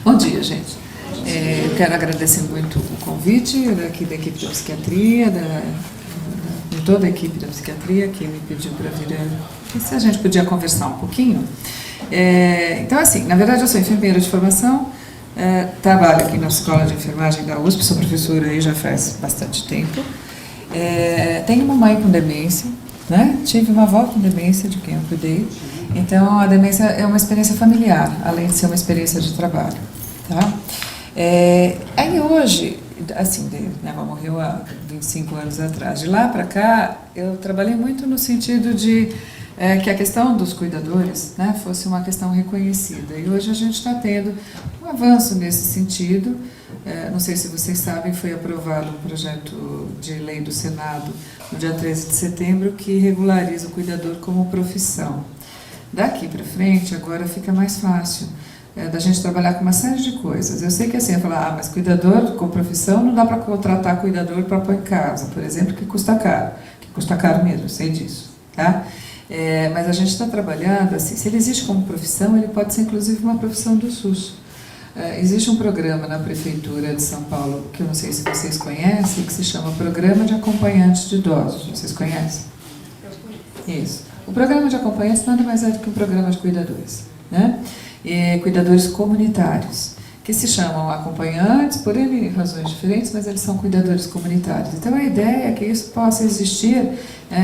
Bom dia, gente. Eu quero agradecer muito o convite daqui da equipe da psiquiatria, de toda a equipe da psiquiatria que me pediu para vir, se a gente podia conversar um pouquinho. Então, assim, na verdade eu sou enfermeira de formação, trabalho aqui na Escola de Enfermagem da USP, sou professora aí já faz bastante tempo. Tenho uma mãe com demência, né? Tive uma avó com demência de quem eu cuidei. Então, a demência é uma experiência familiar, além de ser uma experiência de trabalho. Tá? Aí hoje, assim, minha avó morreu há 25 anos atrás. De lá para cá, eu trabalhei muito no sentido de que a questão dos cuidadores, né, fosse uma questão reconhecida. E hoje a gente está tendo um avanço nesse sentido. Não sei se vocês sabem, foi aprovado um projeto de lei do Senado no dia 13 de setembro que regulariza o cuidador como profissão. Daqui para frente, agora fica mais fácil da gente trabalhar com uma série de coisas. Eu sei que assim, eu falar, mas cuidador com profissão não dá para contratar cuidador para pôr em casa, por exemplo, que custa caro mesmo, eu sei disso, tá? Mas a gente está trabalhando, assim, se ele existe como profissão, ele pode ser inclusive uma profissão do SUS. Existe um programa na Prefeitura de São Paulo, que eu não sei se vocês conhecem, que se chama Programa de Acompanhantes de Idosos. Vocês conhecem? Isso. O programa de acompanhantes nada mais é do que um programa de cuidadores, né? Cuidadores comunitários, que se chamam acompanhantes por N razões diferentes, mas eles são cuidadores comunitários. Então a ideia é que isso possa existir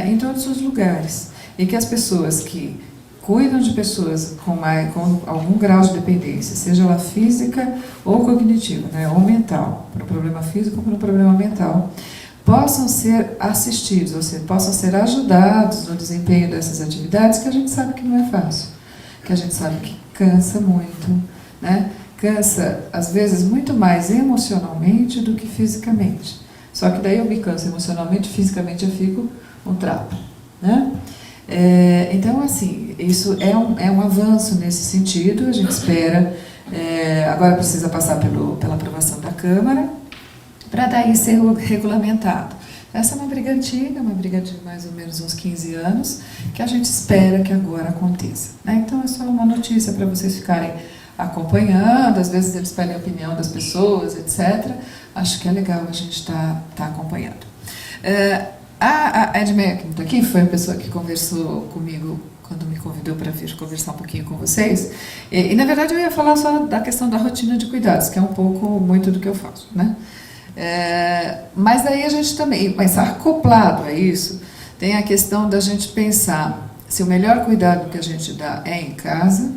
em todos os lugares e que as pessoas que cuidam de pessoas com algum grau de dependência, seja ela física ou cognitiva, né, ou mental, para um problema físico ou para um problema mental, possam ser assistidos, ou seja, possam ser ajudados no desempenho dessas atividades, que a gente sabe que não é fácil, que a gente sabe que cansa muito, né? Cansa, às vezes, muito mais emocionalmente do que fisicamente. Só que daí eu me canso emocionalmente, fisicamente eu fico um trapo, né? Então, assim, isso é um avanço nesse sentido, a gente espera, agora precisa passar pela aprovação da Câmara, para daí ser regulamentado. Essa é uma briga antiga, uma briga de mais ou menos uns 15 anos, que a gente espera que agora aconteça, né? Então é só uma notícia para vocês ficarem acompanhando, às vezes eles pedem a opinião das pessoas, etc. Acho que é legal a gente estar acompanhando. A Edmeia, que está aqui, foi a pessoa que conversou comigo quando me convidou para vir conversar um pouquinho com vocês. E na verdade eu ia falar só da questão da rotina de cuidados, que é um pouco muito do que eu faço, né? Mas daí a gente também, mas acoplado a isso, tem a questão da gente pensar se o melhor cuidado que a gente dá é em casa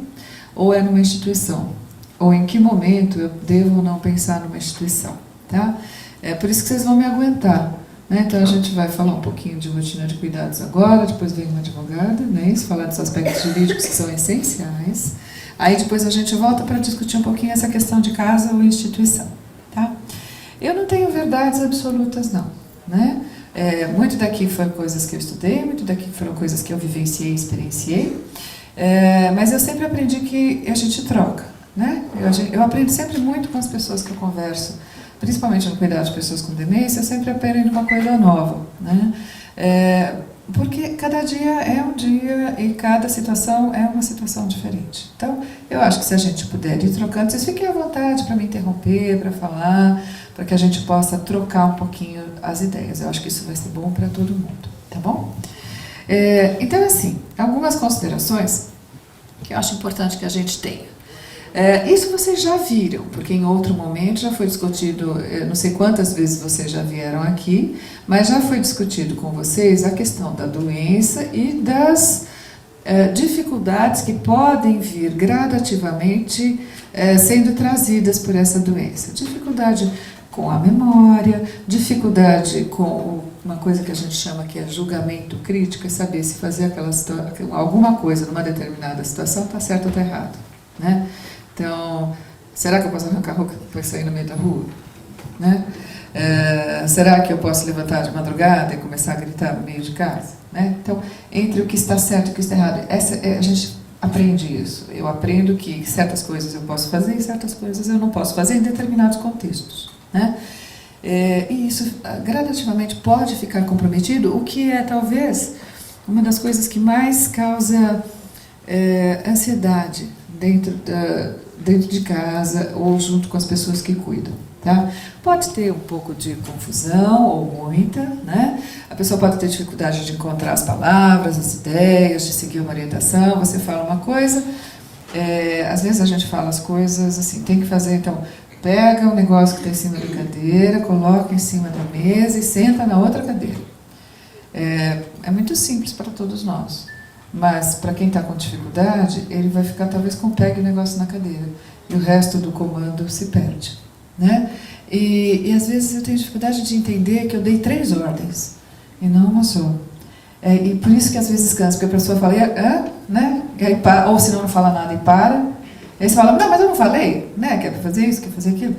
ou é numa instituição, ou em que momento eu devo ou não pensar numa instituição, tá? Por isso que vocês vão me aguentar, né? Então a gente vai falar um pouquinho de rotina de cuidados agora, depois vem uma advogada, né? Falar dos aspectos jurídicos que são essenciais, aí depois a gente volta para discutir um pouquinho essa questão de casa ou instituição, tá? Eu não tenho verdades absolutas, não, né? Muito daqui foram coisas que eu estudei, muito daqui foram coisas que eu vivenciei e experienciei, mas eu sempre aprendi que a gente troca, né? Eu aprendo sempre muito com as pessoas que eu converso, principalmente no cuidado de pessoas com demência, eu sempre aprendo uma coisa nova, né? Porque cada dia é um dia e cada situação é uma situação diferente. Então, eu acho que se a gente puder ir trocando, vocês fiquem à vontade para me interromper, para falar, para que a gente possa trocar um pouquinho as ideias. Eu acho que isso vai ser bom para todo mundo, tá bom? Então, assim, algumas considerações que eu acho importante que a gente tenha. Isso vocês já viram, porque em outro momento já foi discutido, eu não sei quantas vezes vocês já vieram aqui, mas já foi discutido com vocês a questão da doença e das dificuldades que podem vir gradativamente sendo trazidas por essa doença. Dificuldade com a memória, dificuldade com uma coisa que a gente chama que é julgamento crítico, é saber se fazer alguma coisa numa determinada situação está certo ou está errado, né? Então, será que eu posso arrancar a roupa para sair no meio da rua? Né? Será que eu posso levantar de madrugada e começar a gritar no meio de casa? Né? Então, entre o que está certo e o que está errado, a gente aprende isso. Eu aprendo que certas coisas eu posso fazer e certas coisas eu não posso fazer em determinados contextos, né? E isso gradativamente pode ficar comprometido, o que é talvez uma das coisas que mais causa ansiedade dentro de casa ou junto com as pessoas que cuidam. Tá? Pode ter um pouco de confusão ou muita, né? A pessoa pode ter dificuldade de encontrar as palavras, as ideias, de seguir uma orientação. Você fala uma coisa, às vezes a gente fala as coisas assim, tem que fazer, então, pega o negócio que está em cima da cadeira, coloca em cima da mesa e senta na outra cadeira. É muito simples para todos nós, mas para quem está com dificuldade, ele vai ficar talvez com pegue o negócio na cadeira e o resto do comando se perde. Né? E às vezes eu tenho dificuldade de entender que eu dei 3 ordens e não uma só. E por isso que às vezes cansa, porque a pessoa fala, né? E aí para, ou se não fala nada e para. E aí você fala, não, mas eu não falei, né? Quer fazer isso, quer fazer aquilo.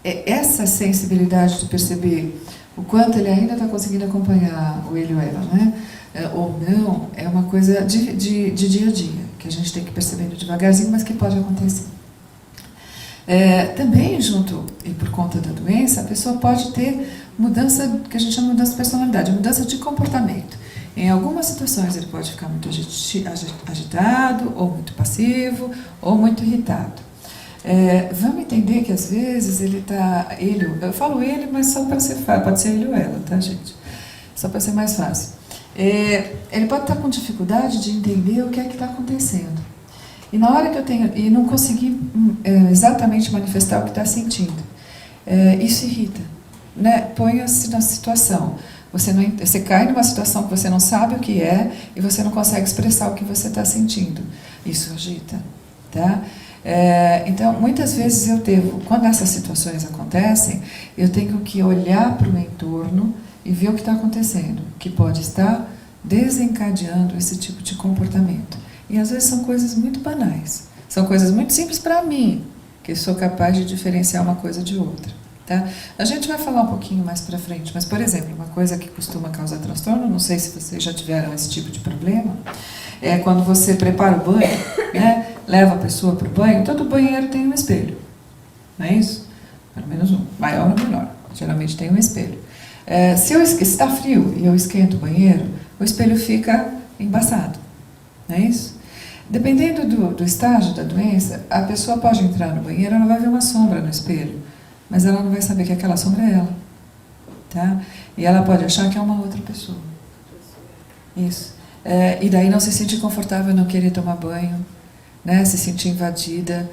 Essa sensibilidade de perceber o quanto ele ainda está conseguindo acompanhar o ele ou ela, né? Ou não, é uma coisa de dia a dia, que a gente tem que ir percebendo devagarzinho, mas que pode acontecer. Também junto, e por conta da doença, a pessoa pode ter mudança, que a gente chama de mudança de personalidade, mudança de comportamento. Em algumas situações ele pode ficar muito agitado, ou muito passivo, ou muito irritado. Vamos entender que às vezes eu falo ele, mas só para ser fácil, pode ser ele ou ela, tá, gente? Só para ser mais fácil. Ele pode estar com dificuldade de entender o que é que está acontecendo. E na hora que eu tenho, e não consegui exatamente manifestar o que está sentindo, isso irrita, né? Põe-se na situação, você cai numa situação que você não sabe o que é e você não consegue expressar o que você está sentindo, isso agita, tá? Então, muitas vezes quando essas situações acontecem, eu tenho que olhar para o entorno e ver o que está acontecendo, que pode estar desencadeando esse tipo de comportamento. E às vezes são coisas muito banais, são coisas muito simples para mim, que sou capaz de diferenciar uma coisa de outra. Tá? A gente vai falar um pouquinho mais para frente, mas, por exemplo, uma coisa que costuma causar transtorno, não sei se vocês já tiveram esse tipo de problema, é quando você prepara o banho, né, leva a pessoa para o banho, todo banheiro tem um espelho, não é isso? Pelo menos um, maior ou menor, geralmente tem um espelho. Se está frio e eu esquento o banheiro, o espelho fica embaçado, não é isso? Dependendo do estágio da doença, a pessoa pode entrar no banheiro, ela vai ver uma sombra no espelho, mas ela não vai saber que aquela sombra é ela, tá? E ela pode achar que é uma outra pessoa. Isso. E daí não se sentir confortável, não querer tomar banho, né? Se sentir invadida,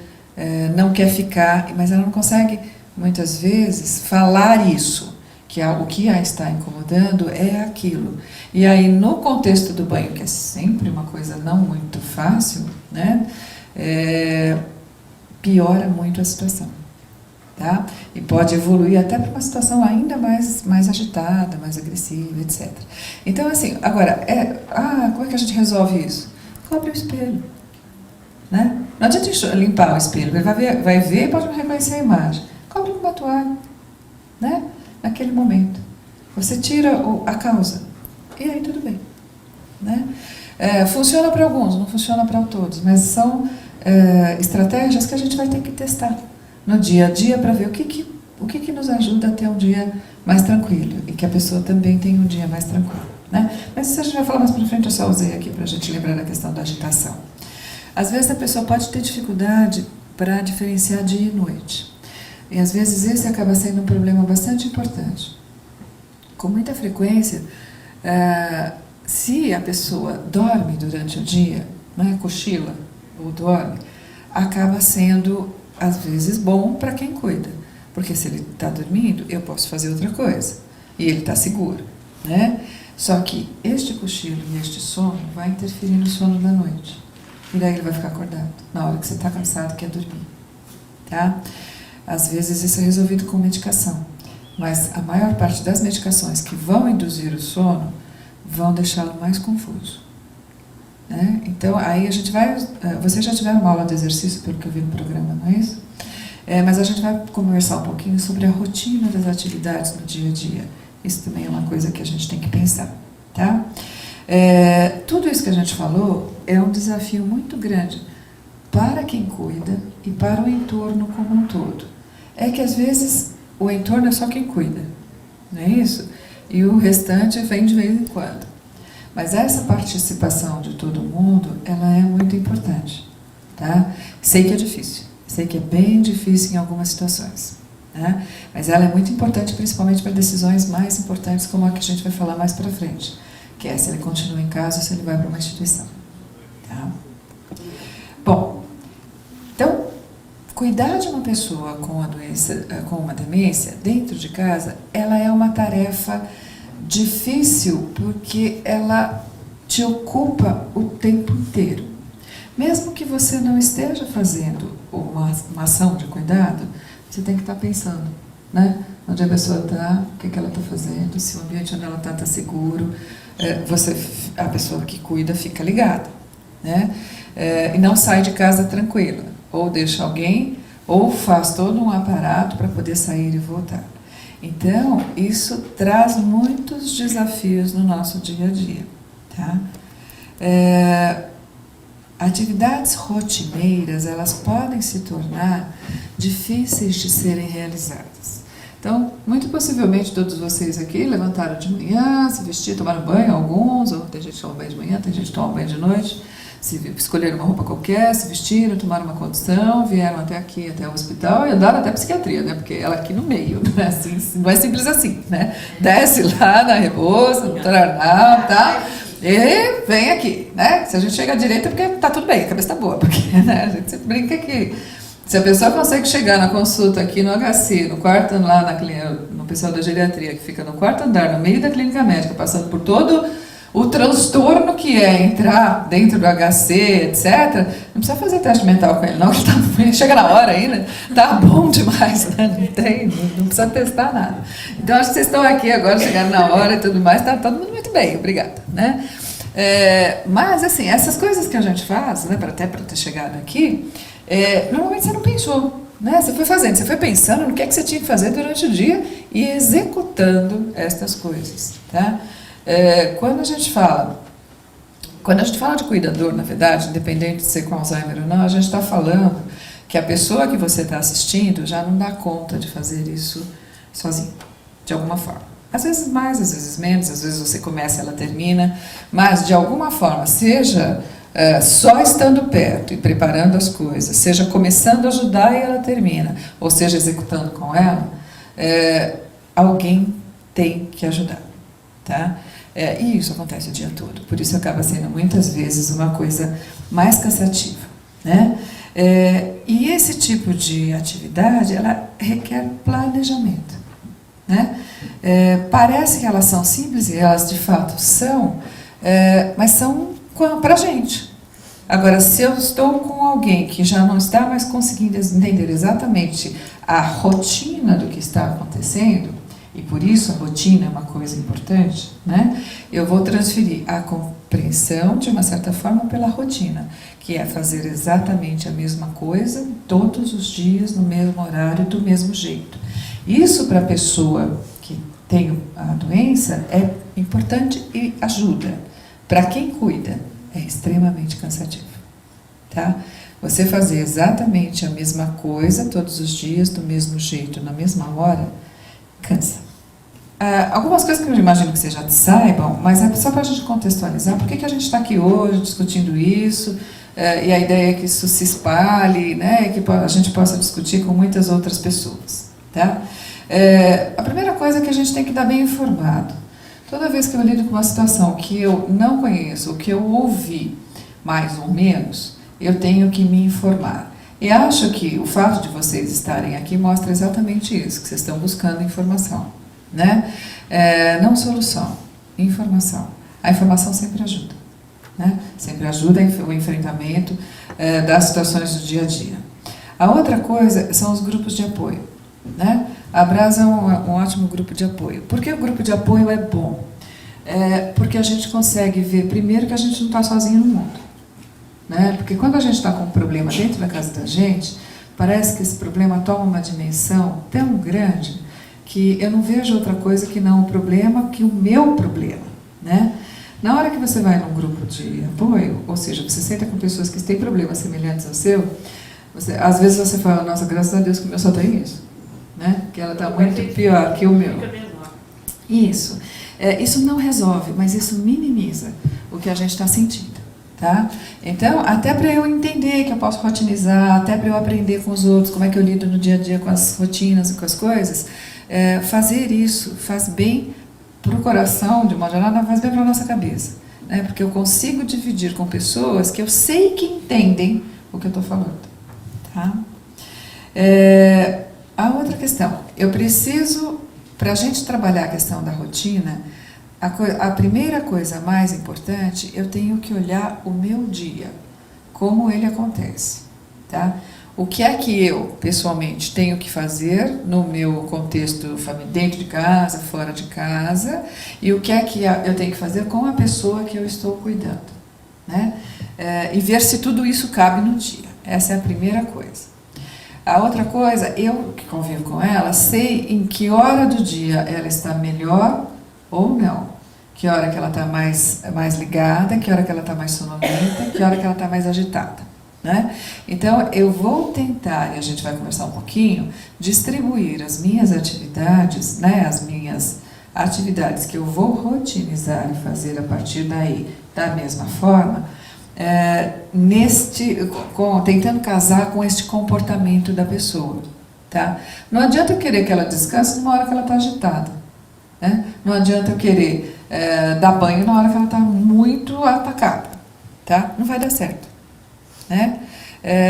não quer ficar, mas ela não consegue, muitas vezes, falar isso, que o que a está incomodando é aquilo. E aí, no contexto do banho, que é sempre uma coisa não muito fácil, né, piora muito a situação. Tá? E pode evoluir até para uma situação ainda mais agitada, mais agressiva, etc. Então, assim, agora, como é que a gente resolve isso? Cobre o espelho. Né? Não adianta limpar o espelho, ele vai ver e pode não reconhecer a imagem. Cobre com uma toalha. Né? Naquele momento. Você tira a causa. E aí tudo bem. Né? Funciona para alguns, não funciona para todos, mas são estratégias que a gente vai ter que testar no dia a dia para ver o que nos ajuda a ter um dia mais tranquilo e que a pessoa também tenha um dia mais tranquilo. Né? Mas isso a gente vai falar mais para frente, eu só usei aqui para a gente lembrar da questão da agitação. Às vezes a pessoa pode ter dificuldade para diferenciar dia e noite. E às vezes esse acaba sendo um problema bastante importante. Com muita frequência, se a pessoa dorme durante o dia, né, cochila ou dorme, acaba sendo, às vezes, bom para quem cuida. Porque se ele está dormindo, eu posso fazer outra coisa. E ele está seguro. Né? Só que este cochilo e este sono vai interferir no sono da noite. E daí ele vai ficar acordado, na hora que você está cansado, quer dormir. Tá? Às vezes isso é resolvido com medicação, mas a maior parte das medicações que vão induzir o sono vão deixá-lo mais confuso. Né? Então, aí a gente vai... Vocês já tiveram uma aula de exercício, pelo que eu vi no programa, não é isso? Mas a gente vai conversar um pouquinho sobre a rotina das atividades no dia a dia. Isso também é uma coisa que a gente tem que pensar. Tá? Tudo isso que a gente falou é um desafio muito grande para quem cuida e para o entorno como um todo. É que às vezes o entorno é só quem cuida, não é isso? E o restante vem de vez em quando. Mas essa participação de todo mundo, ela é muito importante. tá? Sei que é difícil, sei que é bem difícil em algumas situações, tá? Mas ela é muito importante, principalmente para decisões mais importantes, como a que a gente vai falar mais para frente, que é se ele continua em casa ou se ele vai para uma instituição, tá? Bom, então, cuidar de uma pessoa com a doença, com uma demência dentro de casa, ela é uma tarefa difícil porque ela te ocupa o tempo inteiro. Mesmo que você não esteja fazendo uma ação de cuidado, você tem que estar pensando, né? Onde a pessoa está, o que ela está fazendo, se o ambiente onde ela está seguro. A pessoa que cuida fica ligada, né? E não sai de casa tranquila. Ou deixa alguém, ou faz todo um aparato para poder sair e voltar. Então, isso traz muitos desafios no nosso dia a dia, tá? Atividades rotineiras, elas podem se tornar difíceis de serem realizadas. Então, muito possivelmente todos vocês aqui levantaram de manhã, se vestiram, tomaram banho, alguns, ou tem gente que toma banho de manhã, tem gente que toma banho de noite, escolheram uma roupa qualquer, se vestiram, tomaram uma condução, vieram até aqui, até o hospital e andaram até a psiquiatria, né? Porque ela aqui no meio, não é, assim, não é simples assim, né? Desce lá na Rebouça, no Tararnal, tá? E vem aqui, né? Se a gente chega à direita, é porque tá tudo bem, a cabeça tá boa, porque, né, a gente sempre brinca que se a pessoa consegue chegar na consulta aqui no HC, no quarto lá no pessoal da geriatria, que fica no quarto andar, no meio da clínica médica, passando por todo o transtorno que é entrar dentro do HC, etc., não precisa fazer teste mental com ele, não, que ele chega na hora ainda, tá bom demais, né? Não precisa testar nada. Então, acho que vocês estão aqui agora, chegaram na hora e tudo mais, tá todo mundo muito bem, obrigada, né? Mas, assim, essas coisas que a gente faz, né, até para ter chegado aqui, normalmente você não pensou, né? Você foi fazendo, você foi pensando no que é que você tinha que fazer durante o dia e executando estas coisas, tá? Quando a gente fala de cuidador, na verdade, independente de ser com Alzheimer ou não, a gente está falando que a pessoa que você está assistindo já não dá conta de fazer isso sozinha, de alguma forma. Às vezes mais, às vezes menos, às vezes você começa e ela termina, mas de alguma forma, seja só estando perto e preparando as coisas, seja começando a ajudar e ela termina, ou seja, executando com ela, alguém tem que ajudar, tá? E isso acontece o dia todo, por isso acaba sendo muitas vezes uma coisa mais cansativa, né? E esse tipo de atividade, ela requer planejamento, né? Parece que elas são simples, e elas de fato são, mas são para a gente. Agora, se eu estou com alguém que já não está mais conseguindo entender exatamente a rotina do que está acontecendo, e por isso a rotina é uma coisa importante, né? Eu vou transferir a compreensão, de uma certa forma, pela rotina, que é fazer exatamente a mesma coisa, todos os dias, no mesmo horário, do mesmo jeito. Isso para a pessoa que tem a doença é importante e ajuda. Para quem cuida, é extremamente cansativo, tá? Você fazer exatamente a mesma coisa, todos os dias, do mesmo jeito, na mesma hora, cansa. Algumas coisas que eu imagino que vocês já saibam, mas é só para a gente contextualizar, por que a gente está aqui hoje discutindo isso, e a ideia é que isso se espalhe, né, e que a gente possa discutir com muitas outras pessoas, tá? A primeira coisa é que a gente tem que estar bem informado. Toda vez que eu lido com uma situação que eu não conheço, ou que eu ouvi mais ou menos, eu tenho que me informar. E acho que o fato de vocês estarem aqui mostra exatamente isso, que vocês estão buscando informação, né? Não solução, informação. A informação sempre ajuda, né? Sempre ajuda o enfrentamento das situações do dia a dia. A outra coisa são os grupos de apoio, né? A Abras é um ótimo grupo de apoio. Por que o grupo de apoio é bom? Porque a gente consegue ver, primeiro, que a gente não está sozinho no mundo, né? Porque quando a gente está com um problema dentro da casa da gente, parece que esse problema toma uma dimensão tão grande que eu não vejo outra coisa que não o problema, que o meu problema, né? Na hora que você vai num grupo de apoio, ou seja, você senta com pessoas que têm problemas semelhantes ao seu, às vezes você fala, nossa, graças a Deus que o meu só tem isso, né? Que ela está muito pior que o meu. Isso. Isso não resolve, mas isso minimiza o que a gente está sentindo, Tá? Então, até para eu entender que eu posso rotinizar, até para eu aprender com os outros, como é que eu lido no dia a dia com as rotinas e com as coisas, fazer isso faz bem para o coração, de uma geral, faz bem para a nossa cabeça. Né? Porque eu consigo dividir com pessoas que eu sei que entendem o que eu estou falando. Tá? A outra questão, eu preciso, para a gente trabalhar a questão da rotina, a primeira coisa mais importante, eu tenho que olhar o meu dia, como ele acontece, tá? O que é que eu, pessoalmente, tenho que fazer no meu contexto dentro de casa, fora de casa, e o que é que eu tenho que fazer com a pessoa que eu estou cuidando, né? E ver se tudo isso cabe no dia. Essa é a primeira coisa. A outra coisa, eu que convivo com ela, sei em que hora do dia ela está melhor ou não. Que hora que ela está mais ligada, que hora que ela está mais sonolenta, que hora que ela está mais agitada. Né? Então, eu vou tentar, e a gente vai conversar um pouquinho, distribuir as minhas atividades, né, as minhas atividades que eu vou rotinizar e fazer a partir daí, da mesma forma, tentando casar com este comportamento da pessoa. Tá? Não adianta eu querer que ela descanse numa hora que ela está agitada. Né? Não adianta eu querer dar banho na hora que ela está muito atacada. Tá? Não vai dar certo. Né?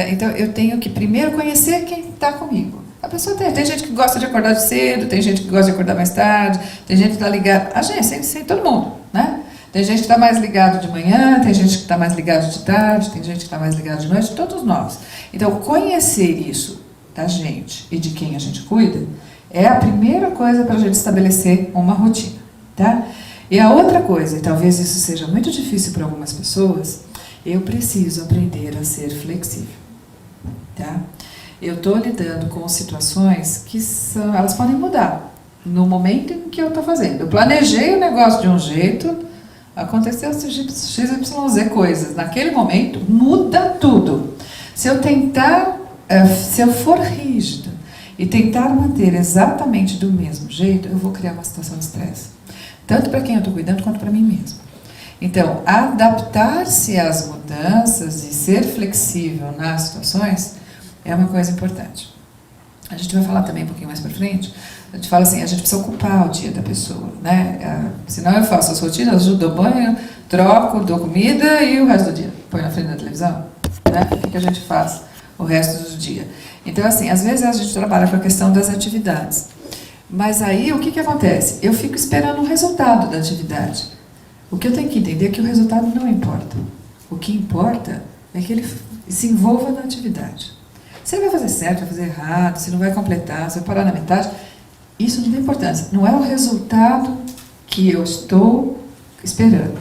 Então, eu tenho que primeiro conhecer quem está comigo. A pessoa tem gente que gosta de acordar cedo, tem gente que gosta de acordar mais tarde, tem gente que está ligada... A gente, sem todo mundo, né? Tem gente que está mais ligado de manhã, tem gente que está mais ligado de tarde, tem gente que está mais ligado de noite, todos nós. Então, conhecer isso da gente e de quem a gente cuida é a primeira coisa para a gente estabelecer uma rotina, tá? E a outra coisa, e talvez isso seja muito difícil para algumas pessoas, eu preciso aprender a ser flexível, tá? Eu estou lidando com situações que elas podem mudar no momento em que eu estou fazendo. Eu planejei o negócio de um jeito, aconteceu XYZ coisas. Naquele momento, muda tudo. Se eu for rígida e tentar manter exatamente do mesmo jeito, eu vou criar uma situação de estresse. Tanto para quem eu estou cuidando, quanto para mim mesma. Então, adaptar-se às mudanças e ser flexível nas situações é uma coisa importante. A gente vai falar também um pouquinho mais para frente. A gente fala assim, a gente precisa ocupar o dia da pessoa, né? Senão eu faço as rotinas, ajudo, dou banho, troco, dou comida e o resto do dia. Põe na frente da televisão, né? O que a gente faz o resto do dia? Então, assim, às vezes a gente trabalha com a questão das atividades. Mas aí, o que acontece? Eu fico esperando o resultado da atividade. O que eu tenho que entender é que o resultado não importa. O que importa é que ele se envolva na atividade. Se ele vai fazer certo, vai fazer errado, se não vai completar, se vai parar na metade, isso não tem importância. Não é o resultado que eu estou esperando.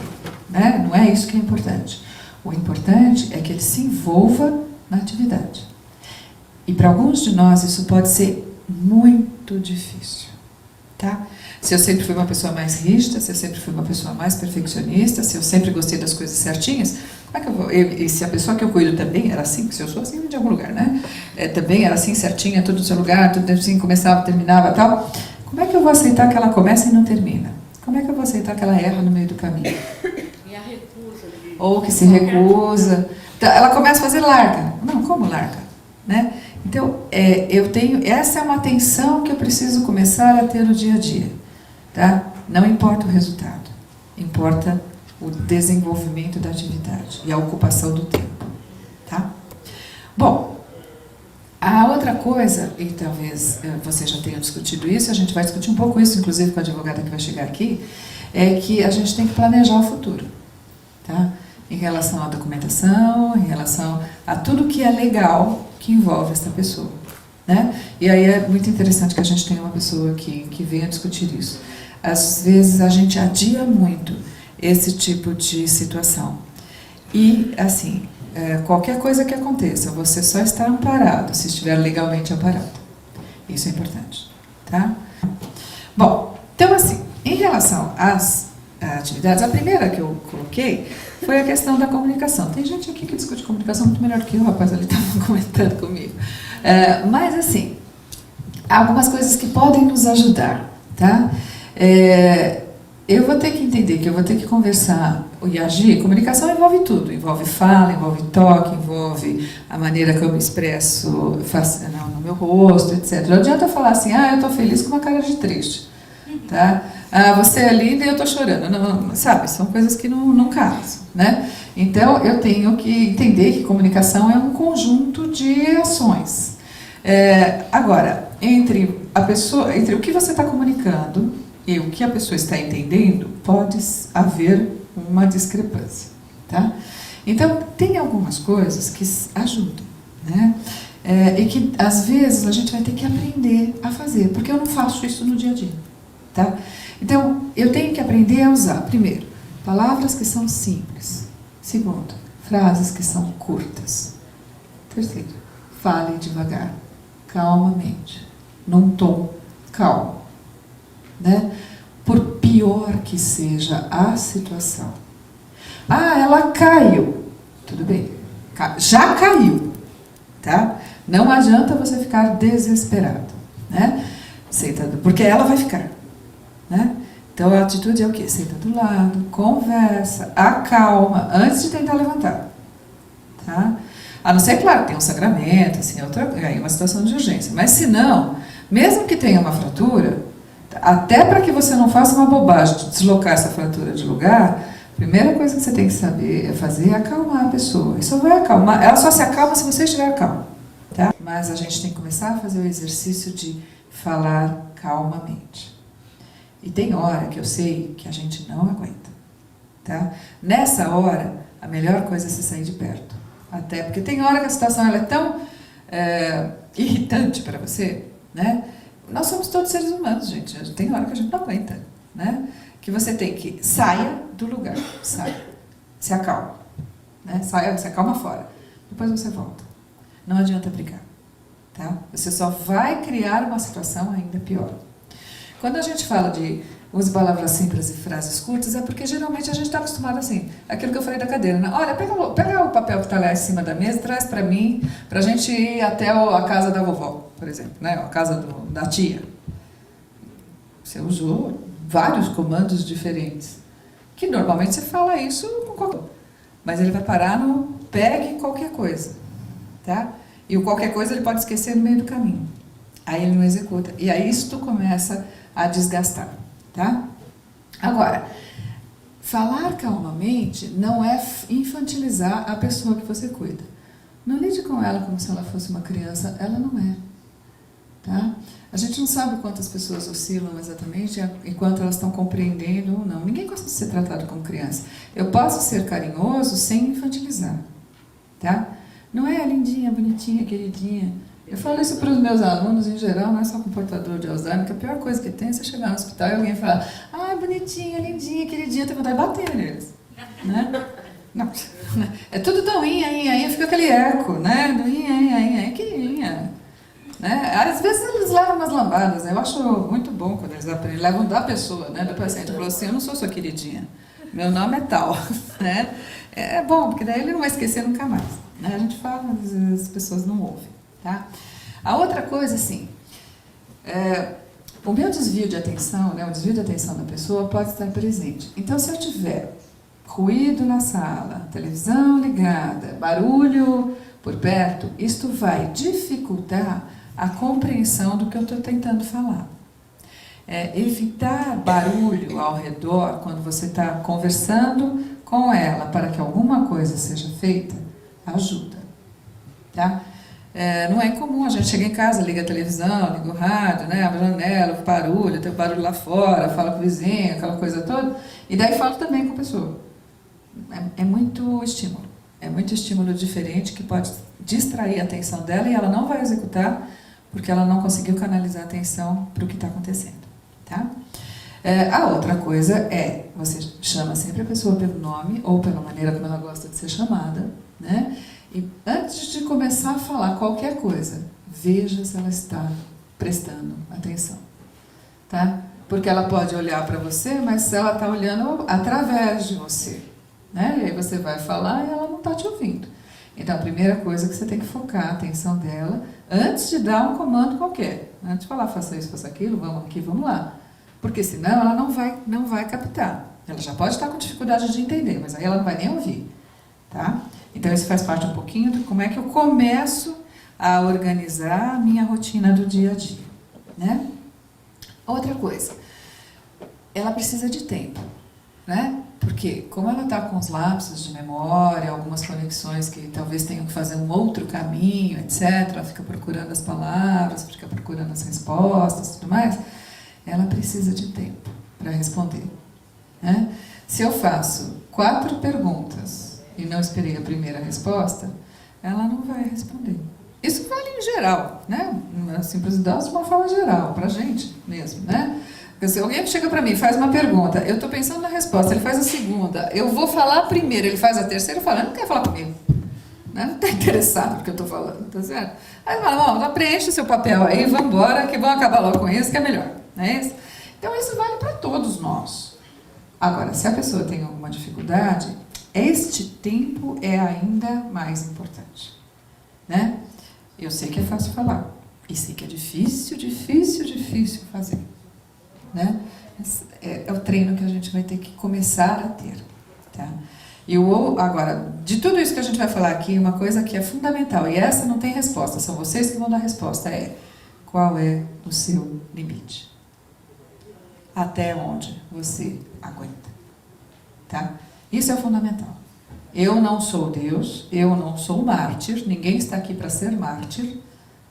Né? Não é isso que é importante. O importante é que ele se envolva na atividade. E para alguns de nós isso pode ser muito difícil. Tá? Se eu sempre fui uma pessoa mais rígida, se eu sempre fui uma pessoa mais perfeccionista, se eu sempre gostei das coisas certinhas, como é que eu vou? E se a pessoa que eu cuido também era assim, se eu sou assim de algum lugar, né? Também era assim certinha, tudo no seu lugar, tudo assim, começava, terminava e tal, como é que eu vou aceitar que ela começa e não termina? Como é que eu vou aceitar que ela erra no meio do caminho? E a recusa. Ou que se recusa. Então, ela começa a fazer larga. Não, como larga? Né? Então, essa é uma atenção que eu preciso começar a ter no dia a dia. Tá? Não importa o resultado, importa o desenvolvimento da atividade e a ocupação do tempo. Tá? Bom, a outra coisa, e talvez você já tenha discutido isso, a gente vai discutir um pouco isso, inclusive com a advogada que vai chegar aqui, é que a gente tem que planejar o futuro. Tá? Em relação à documentação, em relação a tudo que é legal que envolve essa pessoa. Né? E aí é muito interessante que a gente tenha uma pessoa que venha discutir isso. Às vezes a gente adia muito esse tipo de situação. E, assim, qualquer coisa que aconteça, você só está amparado se estiver legalmente amparado. Isso é importante. Tá? Bom, então assim, em relação às atividades, a primeira que eu coloquei foi a questão da comunicação. Tem gente aqui que discute comunicação muito melhor do que eu, o rapaz ali estava comentando comigo. Mas, assim, há algumas coisas que podem nos ajudar, tá? eu vou ter que entender que eu vou ter que conversar e agir. Comunicação envolve tudo, envolve fala, envolve toque, envolve a maneira que eu me expresso no meu rosto, etc. Não adianta eu falar assim, eu estou feliz com uma cara de triste, tá? Você é linda e eu estou chorando. Não, sabe, são coisas que não casam, né? Então, eu tenho que entender que comunicação é um conjunto de ações. Agora, entre o que você está comunicando e o que a pessoa está entendendo, pode haver uma discrepância, tá? Então, tem algumas coisas que ajudam, né? E que, às vezes, a gente vai ter que aprender a fazer, porque eu não faço isso no dia a dia, tá? Então, eu tenho que aprender a usar, primeiro, palavras que são simples. Segundo, frases que são curtas. Terceiro, fale devagar, calmamente, num tom calmo, né? Por pior que seja a situação. Ela caiu. Tudo bem, já caiu, tá? Não adianta você ficar desesperado, né? Porque ela vai ficar, né? Então a atitude é o quê? Senta do lado, conversa, acalma, antes de tentar levantar, tá? A não ser, claro, que tem um sangramento, assim, aí uma situação de urgência. Mas se não, mesmo que tenha uma fratura, até para que você não faça uma bobagem de deslocar essa fratura de lugar, a primeira coisa que você tem que saber fazer é acalmar a pessoa. Isso vai acalmar, ela só se acalma se você estiver calmo, tá? Mas a gente tem que começar a fazer o exercício de falar calmamente. E tem hora que eu sei que a gente não aguenta, tá? Nessa hora, a melhor coisa é se sair de perto. Até porque tem hora que a situação ela é tão irritante para você, né? Nós somos todos seres humanos, gente. Tem hora que a gente não aguenta, né? Que você tem que saia do lugar, saia, se acalma, né? Saia, se acalma fora. Depois você volta. Não adianta brigar, tá? Você só vai criar uma situação ainda pior. Quando a gente fala de use palavras simples e frases curtas, é porque geralmente a gente está acostumado assim. Aquilo que eu falei da cadeira, né? Olha, pega o papel que está lá em cima da mesa e traz para mim, para a gente ir até a casa da vovó, por exemplo, né? A casa da tia. Você usou vários comandos diferentes, que normalmente você fala isso com qualquer coisa. Mas ele vai parar no pegue qualquer coisa, tá? E o qualquer coisa ele pode esquecer no meio do caminho. Aí ele não executa. E aí isso começa a desgastar, tá? Agora, falar calmamente não é infantilizar a pessoa que você cuida. Não lide com ela como se ela fosse uma criança, ela não é, tá? A gente não sabe quantas pessoas oscilam exatamente enquanto elas estão compreendendo ou não. Ninguém gosta de ser tratado como criança. Eu posso ser carinhoso sem infantilizar, tá? Não é lindinha, bonitinha, queridinha. Eu falo isso para os meus alunos em geral, não é só com portador de Alzheimer, que a pior coisa que tem é você chegar no hospital e alguém falar bonitinha, lindinha, queridinha, tem vontade de bater neles, né? Não, é tudo tão inha, fica aquele eco, né? Do inha, que inha, né? Às vezes eles levam umas lambadas, né? Eu acho muito bom quando eles aprendem, levam da pessoa, né? Do paciente, falou assim, eu não sou sua queridinha, meu nome é tal, né? É bom, porque daí ele não vai esquecer nunca mais, né? A gente fala, mas as pessoas não ouvem. Tá? A outra coisa, assim, o meu desvio de atenção, né, o desvio de atenção da pessoa pode estar presente. Então, se eu tiver ruído na sala, televisão ligada, barulho por perto, isto vai dificultar a compreensão do que eu estou tentando falar. Evitar barulho ao redor quando você está conversando com ela para que alguma coisa seja feita, ajuda, tá? Não é incomum, a gente chega em casa, liga a televisão, liga o rádio, né, abre a janela, o barulho, tem o barulho lá fora, fala com o vizinho, aquela coisa toda, e daí fala também com a pessoa. É muito estímulo diferente que pode distrair a atenção dela e ela não vai executar porque ela não conseguiu canalizar a atenção para o que está acontecendo, tá? A outra coisa você chama sempre a pessoa pelo nome ou pela maneira como ela gosta de ser chamada, né? E antes de começar a falar qualquer coisa, veja se ela está prestando atenção, tá? Porque ela pode olhar para você, mas ela está olhando através de você, né? E aí você vai falar e ela não está te ouvindo. Então, a primeira coisa que você tem que focar a atenção dela antes de dar um comando qualquer. Antes de falar, faça isso, faça aquilo, vamos aqui, vamos lá. Porque senão ela não vai captar. Ela já pode estar com dificuldade de entender, mas aí ela não vai nem ouvir. Tá? Então isso faz parte um pouquinho de como é que eu começo a organizar a minha rotina do dia a dia. Né? Outra coisa, ela precisa de tempo. Né? Porque como ela está com os lapsos de memória, algumas conexões que talvez tenham que fazer um outro caminho, etc., ela fica procurando as palavras, fica procurando as respostas e tudo mais, ela precisa de tempo para responder. Né? Se eu faço 4 perguntas e não esperei a primeira resposta, ela não vai responder. Isso vale em geral, né? Assim, para os idosos de uma forma geral, para a gente mesmo, né? Se alguém chega para mim e faz uma pergunta, eu estou pensando na resposta, ele faz a segunda, eu vou falar a primeira, ele faz a terceira, eu falo, não quer falar comigo. Né? Não está interessado no que eu estou falando, tá certo? Aí fala, já preenche o seu papel aí, vamos embora, que vamos acabar logo com isso, que é melhor. Não é isso? Então isso vale para todos nós. Agora, se a pessoa tem alguma dificuldade, este tempo é ainda mais importante. Né? Eu sei que é fácil falar, e sei que é difícil fazer. Né? É o treino que a gente vai ter que começar a ter. Tá? Agora, de tudo isso que a gente vai falar aqui, uma coisa que é fundamental, e essa não tem resposta, são vocês que vão dar a resposta, qual é o seu limite? Até onde você aguenta. Tá? Isso é fundamental. Eu não sou Deus, eu não sou mártir, ninguém está aqui para ser mártir.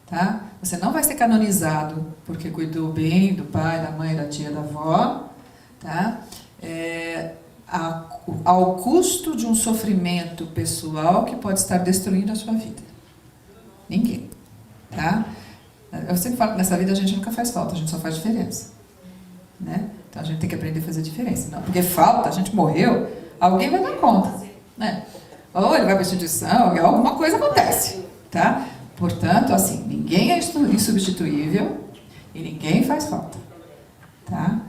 Tá? Você não vai ser canonizado porque cuidou bem do pai, da mãe, da tia, da avó. Tá? Ao custo de um sofrimento pessoal que pode estar destruindo a sua vida. Ninguém. Tá? Eu sempre falo que nessa vida a gente nunca faz falta, a gente só faz diferença. Né? Então a gente tem que aprender a fazer diferença. Não, porque falta, a gente morreu, alguém vai dar conta. Né? Ou ele vai para a instituição, alguma coisa acontece. Tá? Portanto, assim, ninguém é insubstituível e ninguém faz falta. Tá?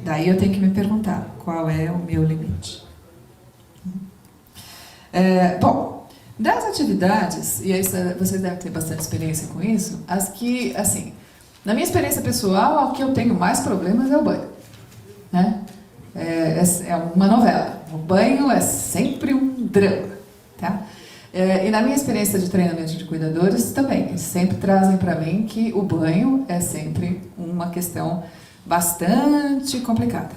Daí eu tenho que me perguntar, qual é o meu limite? Bom, das atividades, e aí vocês devem ter bastante experiência com isso, as que, assim, na minha experiência pessoal, o que eu tenho mais problemas é o banho. Né? É uma novela. O banho é sempre um drama. Tá? E na minha experiência de treinamento de cuidadores também, eles sempre trazem para mim que o banho é sempre uma questão bastante complicada.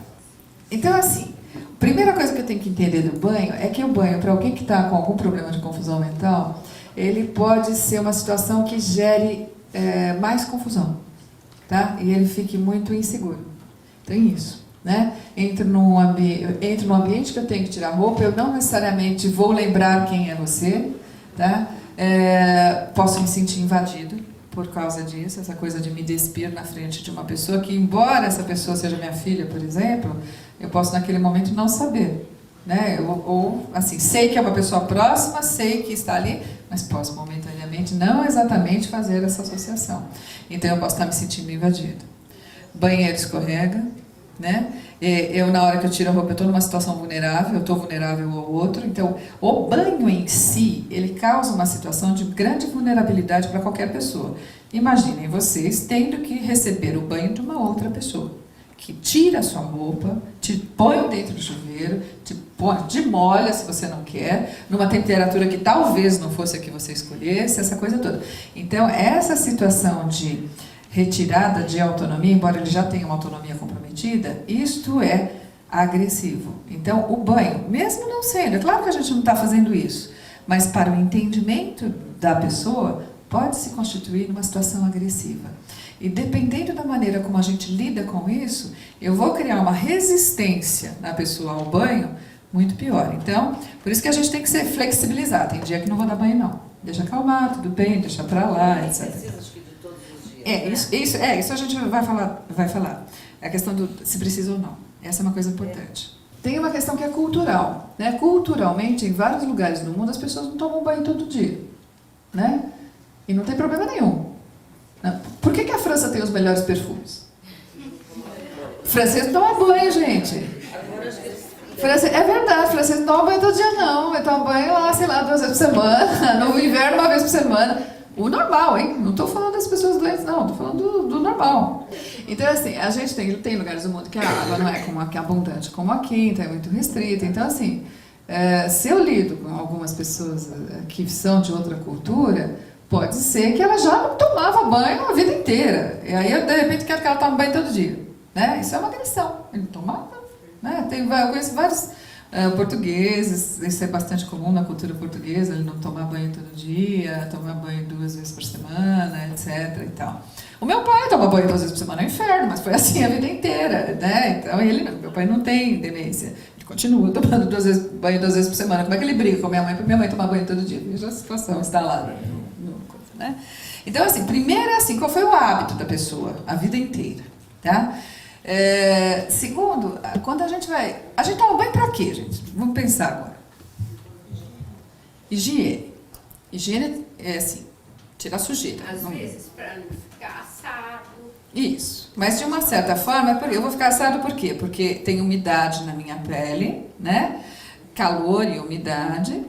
Então, assim, a primeira coisa que eu tenho que entender do banho é que o banho, para alguém que está com algum problema de confusão mental, ele pode ser uma situação que gere mais confusão, tá? E ele fique muito inseguro. Tem isso. Né? Entro num ambiente que eu tenho que tirar roupa, eu não necessariamente vou lembrar quem é você, tá? Posso me sentir invadido por causa disso, essa coisa de me despir na frente de uma pessoa que, embora essa pessoa seja minha filha, por exemplo, eu posso naquele momento não saber. Né? Ou assim, sei que é uma pessoa próxima, sei que está ali, mas posso momentaneamente não exatamente fazer essa associação. Então eu posso estar me sentindo invadido. Banheiro escorrega. Né? Eu, na hora que eu tiro a roupa, eu estou numa situação vulnerável, eu estou vulnerável ao outro, então o banho em si, ele causa uma situação de grande vulnerabilidade para qualquer pessoa. Imaginem vocês tendo que receber o banho de uma outra pessoa, que tira a sua roupa, te põe dentro do chuveiro, te molha se você não quer, numa temperatura que talvez não fosse a que você escolhesse, essa coisa toda. Então, essa situação de retirada de autonomia, embora ele já tenha uma autonomia comprometida, isto é agressivo. Então, o banho, mesmo não sendo, é claro que a gente não está fazendo isso, mas para o entendimento da pessoa, pode se constituir numa situação agressiva. E dependendo da maneira como a gente lida com isso, eu vou criar uma resistência na pessoa ao banho muito pior. Então, por isso que a gente tem que se flexibilizar. Tem dia que não vou dar banho, não. Deixa acalmar, tudo bem, deixa pra lá, etc. Isso a gente vai falar. É a questão do se precisa ou não. Essa é uma coisa importante. Tem uma questão que é cultural. Né? Culturalmente, em vários lugares do mundo, as pessoas não tomam banho todo dia. Né? E não tem problema nenhum. Por que a França tem os melhores perfumes? Francês não toma banho, gente. É verdade, francês não toma banho todo dia, não. Vai tomar banho lá, sei lá, 2 vezes por semana. No inverno, 1 vez por semana. O normal, hein? Não estou falando das pessoas doentes, não. Não, estou falando do normal. Então, assim, a gente tem lugares do mundo que a água não é como aqui, abundante como aqui, então é muito restrita. Então, assim, se eu lido com algumas pessoas que são de outra cultura, pode ser que ela já não tomava banho a vida inteira. E aí, eu, de repente, quero que ela tome banho todo dia. Né? Isso é uma agressão. Ele não tomava. Né? Eu conheço vários portugueses, isso é bastante comum na cultura portuguesa, ele não tomar banho todo dia, tomar banho 2 vezes por semana, etc. E tal. O meu pai toma banho 2 vezes por semana no inferno, mas foi assim a vida inteira. Né? Então, meu pai não tem demência. Continua tomando banho 2 vezes por semana. Como é que ele briga com minha mãe? Para minha mãe tomar banho todo dia. Veja a situação instalada. Né? Então, assim, primeiro é assim, qual foi o hábito da pessoa a vida inteira? Tá? Segundo, quando a gente toma banho para quê, gente? Vamos pensar agora. Higiene. Higiene é assim, tirar sujeira. Às vezes, para não ficar assado. Isso. Mas de uma certa forma, eu vou ficar assado por quê? Porque tem umidade na minha pele, né? Calor e umidade.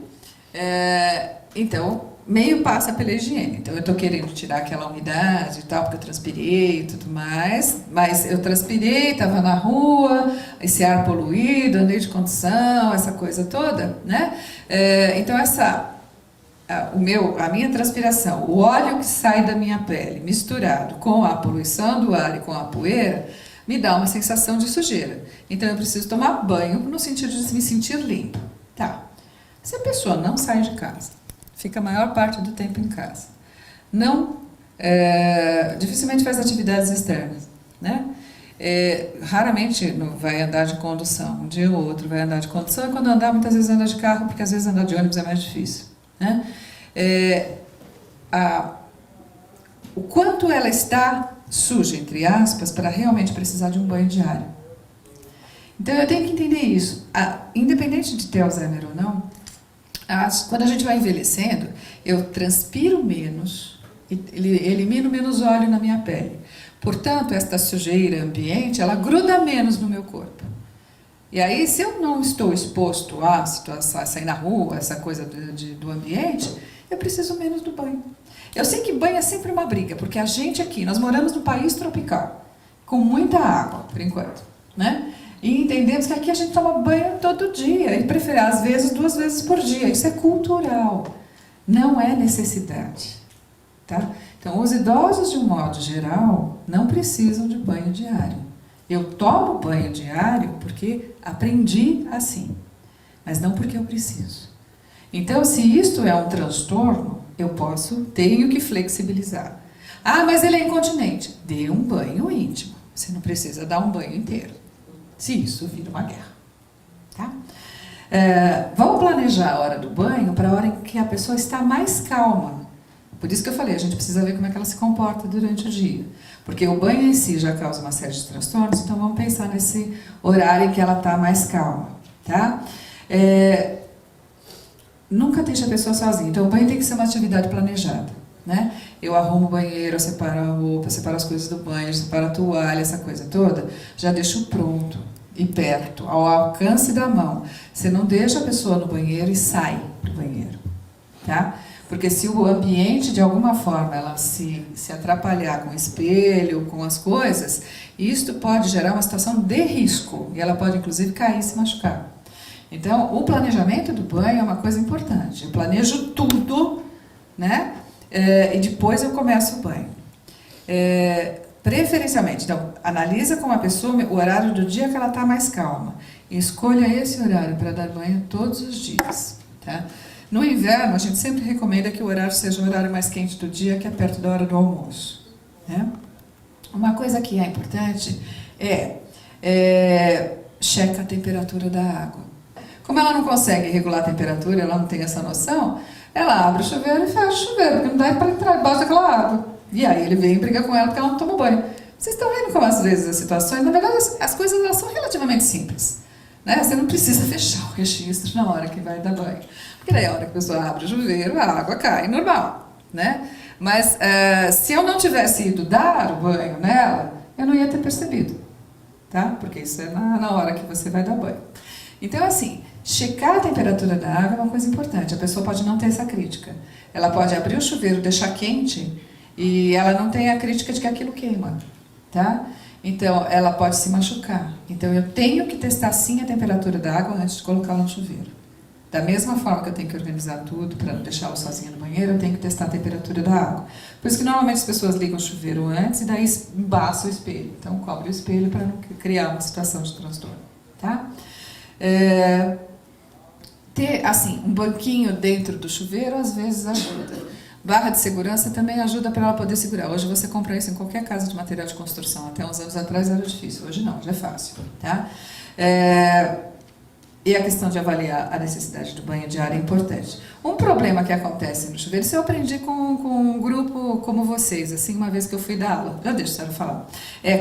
Então, meio passa pela higiene. Então, eu estou querendo tirar aquela umidade e tal, porque eu transpirei e tudo mais. Mas eu transpirei, estava na rua, esse ar poluído, andei de condução, essa coisa toda, né? Então, a minha transpiração, o óleo que sai da minha pele, misturado com a poluição do ar e com a poeira, me dá uma sensação de sujeira. Então, eu preciso tomar banho no sentido de me sentir limpo. Tá. Se a pessoa não sai de casa, fica a maior parte do tempo em casa, dificilmente faz atividades externas, né? Raramente vai andar de condução, um dia ou outro vai andar de condução, e quando andar, muitas vezes anda de carro, porque às vezes andar de ônibus é mais difícil. Né? O quanto ela está suja, entre aspas, para realmente precisar de um banho diário. Então eu tenho que entender isso. Independente de ter Alzheimer ou não, quando a gente vai envelhecendo, eu transpiro menos, elimino menos óleo na minha pele. Portanto, esta sujeira ambiente, ela gruda menos no meu corpo. E aí, se eu não estou exposto a sair na rua, essa coisa do ambiente, eu preciso menos do banho. Eu sei que banho é sempre uma briga, porque a gente aqui, nós moramos num país tropical, com muita água, por enquanto, né? E entendemos que aqui a gente toma banho todo dia, e prefere, às vezes, 2 vezes por dia. Isso é cultural, não é necessidade. Tá? Então, os idosos, de um modo geral, não precisam de banho diário. Eu tomo banho diário porque aprendi assim, mas não porque eu preciso. Então, se isto é um transtorno, tenho que flexibilizar. Ah, mas ele é incontinente. Dê um banho íntimo. Você não precisa dar um banho inteiro, se isso vira uma guerra. Tá? Vamos planejar a hora do banho para a hora em que a pessoa está mais calma. Por isso que eu falei, a gente precisa ver como é que ela se comporta durante o dia. Porque o banho em si já causa uma série de transtornos, então vamos pensar nesse horário em que ela está mais calma. Tá? Nunca deixe a pessoa sozinha, então o banho tem que ser uma atividade planejada. Né? Eu arrumo o banheiro, eu separo a roupa, separo as coisas do banho, separo a toalha, essa coisa toda, já deixo pronto e perto, ao alcance da mão. Você não deixa a pessoa no banheiro e sai do banheiro. Tá? Porque se o ambiente, de alguma forma, ela se atrapalhar com o espelho, com as coisas, isto pode gerar uma situação de risco. E ela pode, inclusive, cair e se machucar. Então, o planejamento do banho é uma coisa importante. Eu planejo tudo, né? E depois eu começo o banho. Preferencialmente, então, analisa com a pessoa o horário do dia que ela está mais calma. E escolha esse horário para dar banho todos os dias. Tá? No inverno, a gente sempre recomenda que o horário seja o horário mais quente do dia, que é perto da hora do almoço. Né? Uma coisa que é importante checa a temperatura da água. Como ela não consegue regular a temperatura, ela não tem essa noção, ela abre o chuveiro e fecha o chuveiro, porque não dá para entrar debaixo daquela água. E aí ele vem e briga com ela porque ela não toma banho. Vocês estão vendo como às vezes as situações, na verdade as coisas elas são relativamente simples. Né? Você não precisa fechar o registro na hora que vai dar banho. Porque daí a hora que a pessoa abre o chuveiro, a água cai, normal. Né? Mas se eu não tivesse ido dar o banho nela, eu não ia ter percebido. Tá? Porque isso é na hora que você vai dar banho. Então, assim, checar a temperatura da água é uma coisa importante. A pessoa pode não ter essa crítica. Ela pode abrir o chuveiro, deixar quente E ela não tem a crítica de que aquilo queima, tá? Então, ela pode se machucar. Então, eu tenho que testar sim a temperatura da água antes de colocá-la no chuveiro. Da mesma forma que eu tenho que organizar tudo para não deixá-la sozinha no banheiro, eu tenho que testar a temperatura da água. Por isso que normalmente as pessoas ligam o chuveiro antes e daí embaça o espelho. Então, cobre o espelho para não criar uma situação de transtorno, tá? Ter, assim, um banquinho dentro do chuveiro às vezes ajuda. Barra de segurança também ajuda para ela poder segurar. Hoje você compra isso em qualquer casa de material de construção. Até uns anos atrás era difícil, hoje não, já é fácil, tá? E a questão de avaliar a necessidade do banho diário é importante. Um problema que acontece no chuveiro, isso eu aprendi com um grupo como vocês, assim, uma vez que eu fui dar aula. Já deixa a senhora falar.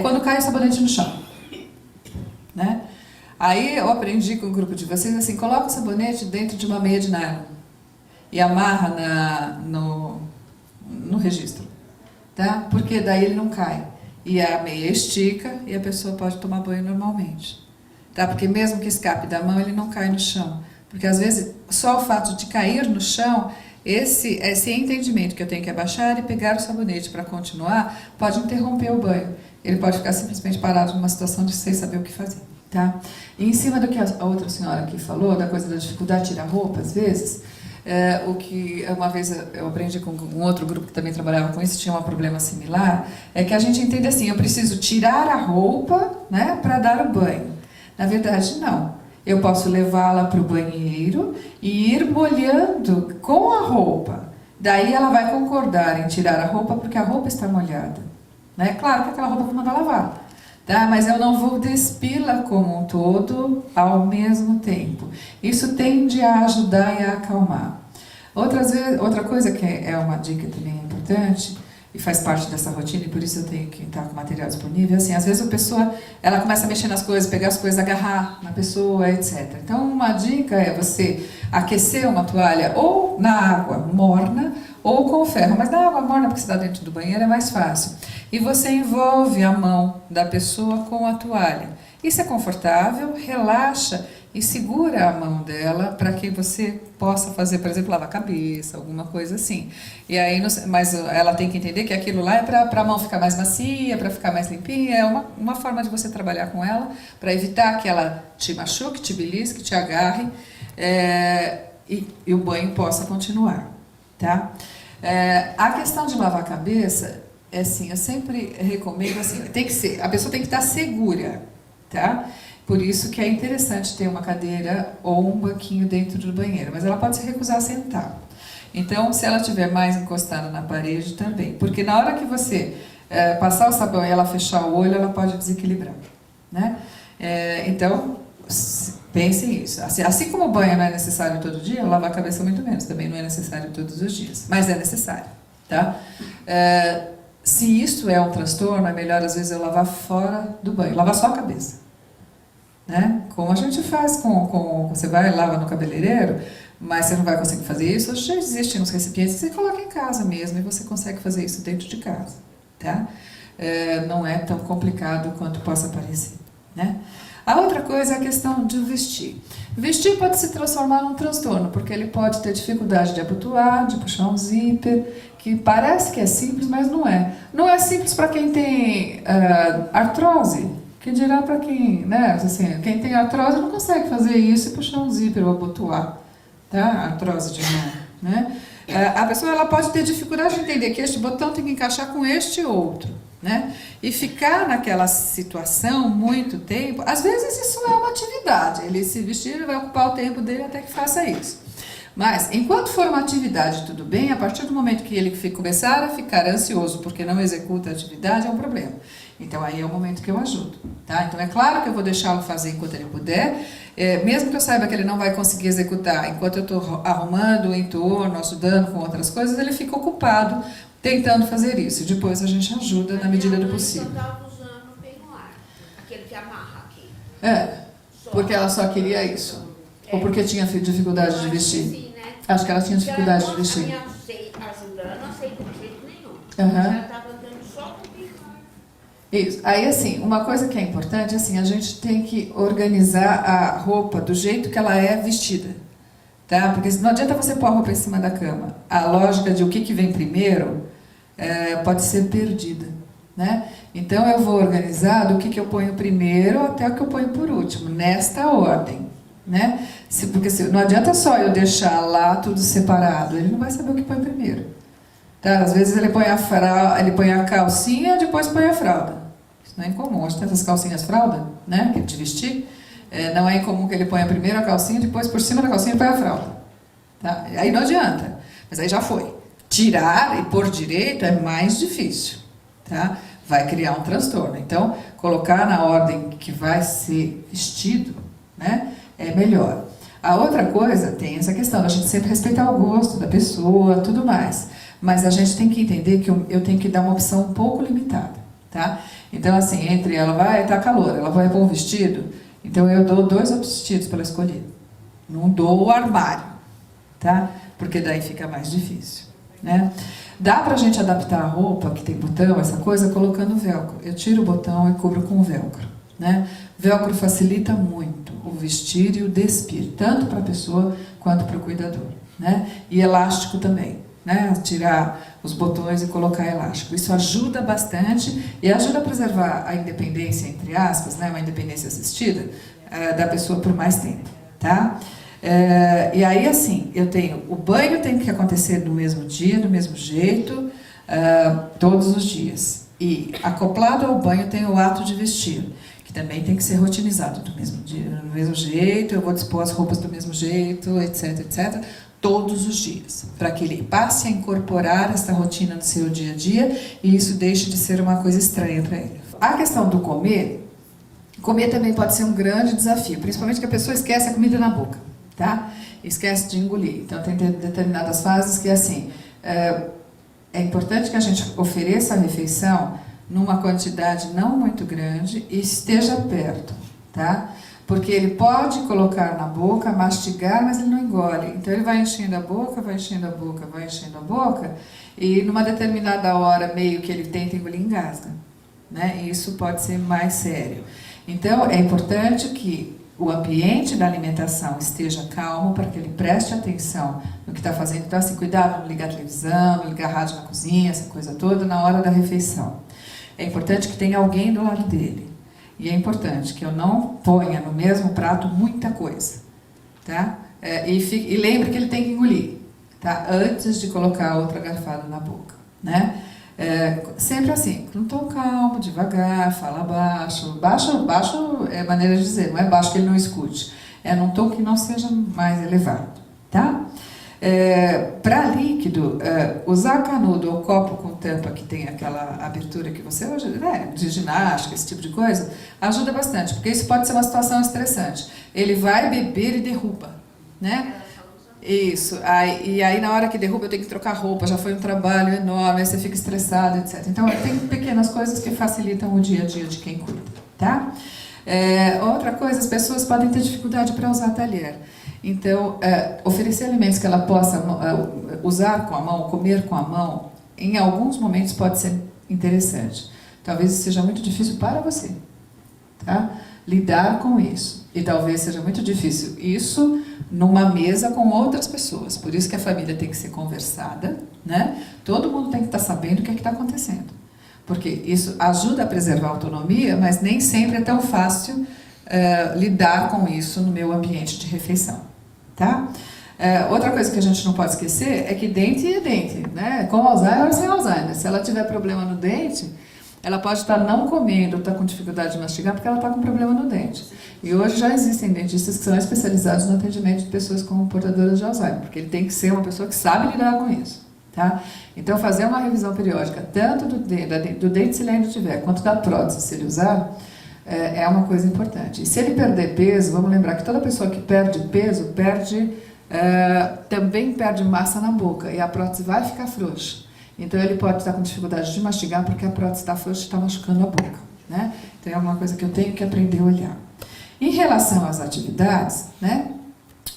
Quando cai o sabonete no chão, né? Aí eu aprendi com o grupo de vocês, assim, coloca o sabonete dentro de uma meia de nylon e amarra no registro, tá? Porque daí ele não cai. E a meia estica e a pessoa pode tomar banho normalmente. Tá? Porque mesmo que escape da mão, ele não cai no chão. Porque às vezes, só o fato de cair no chão, esse entendimento que eu tenho que abaixar e pegar o sabonete para continuar, pode interromper o banho. Ele pode ficar simplesmente parado numa situação de sem saber o que fazer. Tá? E em cima do que a outra senhora aqui falou, da coisa da dificuldade de tirar roupa, às vezes, o que uma vez eu aprendi com um outro grupo que também trabalhava com isso, tinha um problema similar, é que a gente entende assim, eu preciso tirar a roupa, né, para dar o banho. Na verdade, não. Eu posso levá-la para o banheiro e ir molhando com a roupa. Daí ela vai concordar em tirar a roupa porque a roupa está molhada. Né? Claro que aquela roupa eu vou mandar lavar. Tá? Mas eu não vou despí-la como um todo ao mesmo tempo. Isso tende a ajudar e a acalmar. Outra coisa que é uma dica também importante, e faz parte dessa rotina, e por isso eu tenho que estar com o material disponível, assim, às vezes a pessoa, ela começa a mexer nas coisas, pegar as coisas, agarrar na pessoa, etc. Então, uma dica é você aquecer uma toalha ou na água morna, ou com ferro, mas na água morna, porque você está dentro do banheiro, é mais fácil. E você envolve a mão da pessoa com a toalha. Isso é confortável, relaxa e segura a mão dela para que você possa fazer, por exemplo, lavar a cabeça, alguma coisa assim. E aí, mas ela tem que entender que aquilo lá é para a mão ficar mais macia, para ficar mais limpinha. É uma forma de você trabalhar com ela para evitar que ela te machuque, te belisque, te agarre e o banho possa continuar. Tá? A questão de lavar a cabeça, assim, eu sempre recomendo, assim, a pessoa tem que estar segura, tá? Por isso que é interessante ter uma cadeira ou um banquinho dentro do banheiro, mas ela pode se recusar a sentar. Então, se ela estiver mais encostada na parede, também. Porque na hora que você passar o sabão e ela fechar o olho, ela pode desequilibrar, né? Então, pense nisso. Assim como o banho não é necessário todo dia, lavar a cabeça muito menos. Também não é necessário todos os dias, mas é necessário, tá? Se isso é um transtorno, é melhor às vezes eu lavar fora do banho, lavar só a cabeça. Né? Como a gente faz você vai e lava no cabeleireiro, mas você não vai conseguir fazer isso, já existem uns recipientes, você coloca em casa mesmo e você consegue fazer isso dentro de casa. Tá? Não é tão complicado quanto possa parecer. Né? A outra coisa é a questão de vestir. Vestir pode se transformar num transtorno, porque ele pode ter dificuldade de abotoar, de puxar um zíper, que parece que é simples, mas não é. Não é simples para quem tem artrose, que dirá para quem, né, assim, quem tem artrose não consegue fazer isso e puxar um zíper ou abotoar, tá? Artrose de mão, né? A pessoa ela pode ter dificuldade de entender que este botão tem que encaixar com este outro, né? E ficar naquela situação muito tempo, às vezes isso é uma atividade, ele se vestir, ele vai ocupar o tempo dele até que faça isso. Mas, enquanto for uma atividade, tudo bem, a partir do momento que ele começar a ficar ansioso porque não executa a atividade, é um problema. Então, aí é o momento que eu ajudo. Tá? Então, é claro que eu vou deixá-lo fazer enquanto ele puder, mesmo que eu saiba que ele não vai conseguir executar, enquanto eu estou arrumando o entorno, ajudando com outras coisas, ele fica ocupado tentando fazer isso. Depois a gente ajuda na medida do possível. Eu estava usando o peignoir, aquele que amarra aqui. Porque ela só queria isso. Ou porque tinha dificuldade de vestir? Sim, né? Acho que ela tinha dificuldade de vestir. Ela ajudando, não aceita de jeito nenhum. Uhum. Ela estava andando só com o peignoir. Isso. Aí, assim, uma coisa que é importante, assim, a gente tem que organizar a roupa do jeito que ela é vestida. Tá? Porque não adianta você pôr a roupa em cima da cama. A lógica de o que vem primeiro pode ser perdida, né? Então eu vou organizar do que eu ponho primeiro até o que eu ponho por último, nesta ordem, né? Porque não adianta só eu deixar lá tudo separado, ele não vai saber o que põe primeiro. Tá? Às vezes ele põe a calcinha, depois põe a fralda. Isso não é incomum, acho que tem essas calcinhas fralda, né? De vestir. Não é incomum que ele ponha primeiro a calcinha, depois por cima da calcinha ele põe a fralda. Tá? Aí não adianta, mas aí já foi. Tirar e pôr direito é mais difícil, tá? Vai criar um transtorno. Então, colocar na ordem que vai ser vestido, né, é melhor. A outra coisa, tem essa questão, a gente sempre respeitar o gosto da pessoa, tudo mais. Mas a gente tem que entender que eu tenho que dar uma opção um pouco limitada, tá? Então, assim, entre ela vai, tá calor, ela vai pôr um vestido, então eu dou 2 vestidos para ela escolher. Não dou o armário, tá? Porque daí fica mais difícil, né? Dá pra gente adaptar a roupa, que tem botão, essa coisa, colocando velcro. Eu tiro o botão e cubro com velcro, né? Velcro facilita muito o vestir e o despir, tanto para a pessoa quanto para o cuidador, né? E elástico também, né? Tirar os botões e colocar elástico. Isso ajuda bastante e ajuda a preservar a independência, entre aspas, né? Uma independência assistida da pessoa por mais tempo, tá? E aí, assim, o banho tem que acontecer no mesmo dia, do mesmo jeito, todos os dias. E acoplado ao banho tem o ato de vestir, que também tem que ser rotinizado do mesmo dia, do mesmo jeito, eu vou dispor as roupas do mesmo jeito, etc, etc, todos os dias, para que ele passe a incorporar essa rotina no seu dia a dia e isso deixe de ser uma coisa estranha para ele. A questão do comer também pode ser um grande desafio, principalmente que a pessoa esquece a comida na boca, tá? Esquece de engolir. Então tem determinadas fases que assim, é importante que a gente ofereça a refeição numa quantidade não muito grande e esteja perto, tá? Porque ele pode colocar na boca, mastigar, mas ele não engole. Então ele vai enchendo a boca, vai enchendo a boca, vai enchendo a boca, e numa determinada hora, meio que ele tenta engolir, engasga, né? E isso pode ser mais sério. Então é importante que o ambiente da alimentação esteja calmo para que ele preste atenção no que está fazendo. Então, assim, cuidado, não ligar a televisão, não ligar a rádio na cozinha, essa coisa toda, na hora da refeição. É importante que tenha alguém do lado dele. E é importante que eu não ponha no mesmo prato muita coisa, tá? E lembre que ele tem que engolir, tá? Antes de colocar outra garfada na boca, né? Sempre assim, num tom calmo, devagar, fala baixo. Baixo é maneira de dizer, não é baixo que ele não escute. É num tom que não seja mais elevado, tá? Para líquido, usar canudo ou copo com tampa que tem aquela abertura que você usa, de ginástica, esse tipo de coisa, ajuda bastante, porque isso pode ser uma situação estressante. Ele vai beber e derruba, né? Isso, e aí na hora que derruba eu tenho que trocar roupa, já foi um trabalho enorme, aí você fica estressado, etc. Então tem pequenas coisas que facilitam o dia a dia de quem cuida, tá? Outra coisa, as pessoas podem ter dificuldade para usar talher. Então, oferecer alimentos que ela possa usar com a mão, comer com a mão, em alguns momentos pode ser interessante. Talvez seja muito difícil para você, tá? Lidar com isso. E talvez seja muito difícil isso numa mesa com outras pessoas. Por isso que a família tem que ser conversada, né? Todo mundo tem que estar sabendo o que está acontecendo. Porque isso ajuda a preservar a autonomia, mas nem sempre é tão fácil lidar com isso no meu ambiente de refeição, tá? Outra coisa que a gente não pode esquecer é que dente é dente, né? Com Alzheimer ou sem Alzheimer. Se ela tiver problema no dente, ela pode estar não comendo, estar com dificuldade de mastigar, porque ela está com problema no dente. E hoje já existem dentistas que são especializados no atendimento de pessoas com portadoras de Alzheimer, porque ele tem que ser uma pessoa que sabe lidar com isso, tá? Então, fazer uma revisão periódica, tanto do dente, se ele ainda tiver, quanto da prótese, se ele usar, é uma coisa importante. E se ele perder peso, vamos lembrar que toda pessoa que perde peso, também perde massa na boca, e a prótese vai ficar frouxa. Então, ele pode estar com dificuldade de mastigar porque a prótese está frouxa e está machucando a boca, né? Então, é uma coisa que eu tenho que aprender a olhar. Em relação às atividades, né?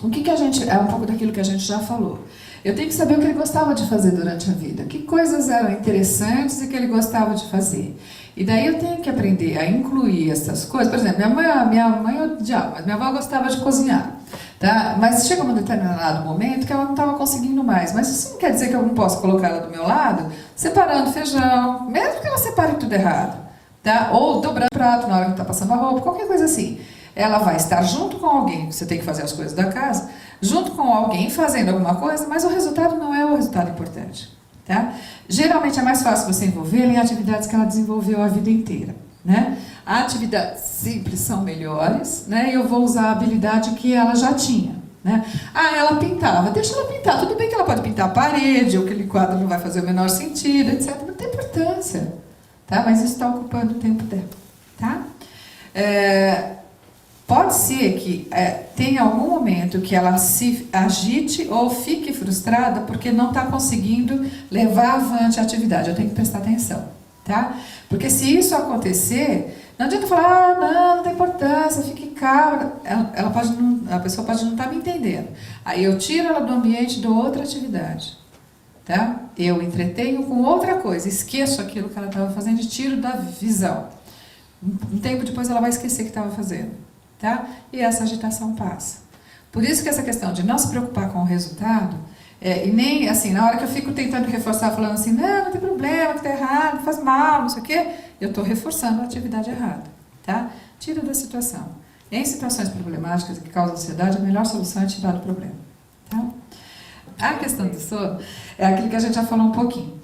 O que a gente... É um pouco daquilo que a gente já falou. Eu tenho que saber o que ele gostava de fazer durante a vida. Que coisas eram interessantes e que ele gostava de fazer. E daí eu tenho que aprender a incluir essas coisas. Por exemplo, minha mãe odiava, mas minha avó gostava de cozinhar. Tá? Mas chega um determinado momento que ela não estava conseguindo mais. Mas isso não quer dizer que eu não posso colocar ela do meu lado, separando feijão, mesmo que ela separe tudo errado. Tá? Ou dobrando o prato na hora que está passando a roupa, qualquer coisa assim. Ela vai estar junto com alguém, você tem que fazer as coisas da casa, junto com alguém fazendo alguma coisa, mas o resultado não é o resultado importante. Tá? Geralmente é mais fácil você envolver em atividades que ela desenvolveu a vida inteira. Né? Atividades simples são melhores, né? E eu vou usar a habilidade que ela já tinha. Né? Ah, ela pintava, deixa ela pintar. Tudo bem que ela pode pintar a parede, ou aquele quadro não vai fazer o menor sentido, etc. Não tem importância. Tá? Mas isso está ocupando o tempo dela. Tá? Pode ser que tenha algum momento que ela se agite ou fique frustrada porque não está conseguindo levar avante a atividade. Eu tenho que prestar atenção. Tá? Porque se isso acontecer, não adianta falar, não tem importância, fique calma. A pessoa pode não estar me entendendo. Aí eu tiro ela do ambiente e dou outra atividade. Tá? Eu entretenho com outra coisa, esqueço aquilo que ela estava fazendo e tiro da visão. Um tempo depois ela vai esquecer o que estava fazendo. Tá? E essa agitação passa. Por isso que essa questão de não se preocupar com o resultado, e nem assim, na hora que eu fico tentando reforçar, falando assim, não tem problema, que está errado, não faz mal, não sei o quê, eu estou reforçando a atividade errada. Tá? Tira da situação. Em situações problemáticas que causam ansiedade, a melhor solução é tirar do problema. Tá? A questão do sono é aquilo que a gente já falou um pouquinho.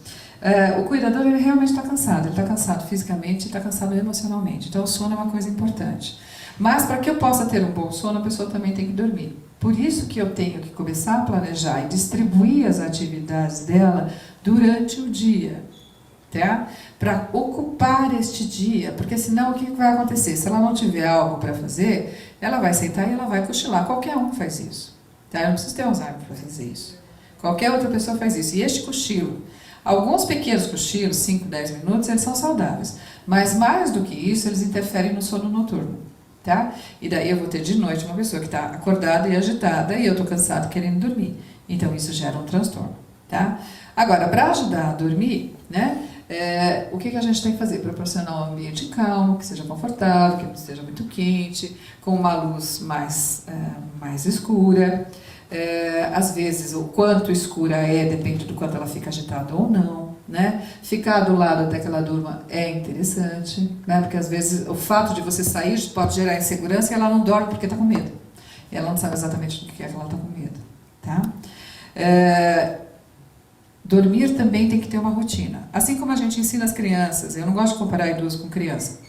O cuidador, ele realmente está cansado. Ele está cansado fisicamente e está cansado emocionalmente. Então, o sono é uma coisa importante. Mas, para que eu possa ter um bom sono, a pessoa também tem que dormir. Por isso que eu tenho que começar a planejar e distribuir as atividades dela durante o dia. Tá? Para ocupar este dia. Porque, senão, o que vai acontecer? Se ela não tiver algo para fazer, ela vai sentar e ela vai cochilar. Qualquer um faz isso. Tá? Eu não preciso ter Alzheimer para fazer isso. Qualquer outra pessoa faz isso. E este cochilo, alguns pequenos cochilos, 5, 10 minutos, eles são saudáveis. Mas mais do que isso, eles interferem no sono noturno. Tá? E daí eu vou ter de noite uma pessoa que está acordada e agitada e eu estou cansado querendo dormir. Então isso gera um transtorno. Tá? Agora, para ajudar a dormir, né, o que a gente tem que fazer? Proporcionar um ambiente calmo, que seja confortável, que não esteja muito quente, com uma luz mais escura. Às vezes, o quanto escura depende do quanto ela fica agitada ou não. Né? Ficar do lado até que ela durma é interessante, né? Porque às vezes o fato de você sair pode gerar insegurança e ela não dorme porque está com medo. E ela não sabe exatamente do que é que ela está com medo. Tá? Dormir também tem que ter uma rotina. Assim como a gente ensina as crianças, eu não gosto de comparar idoso com criança,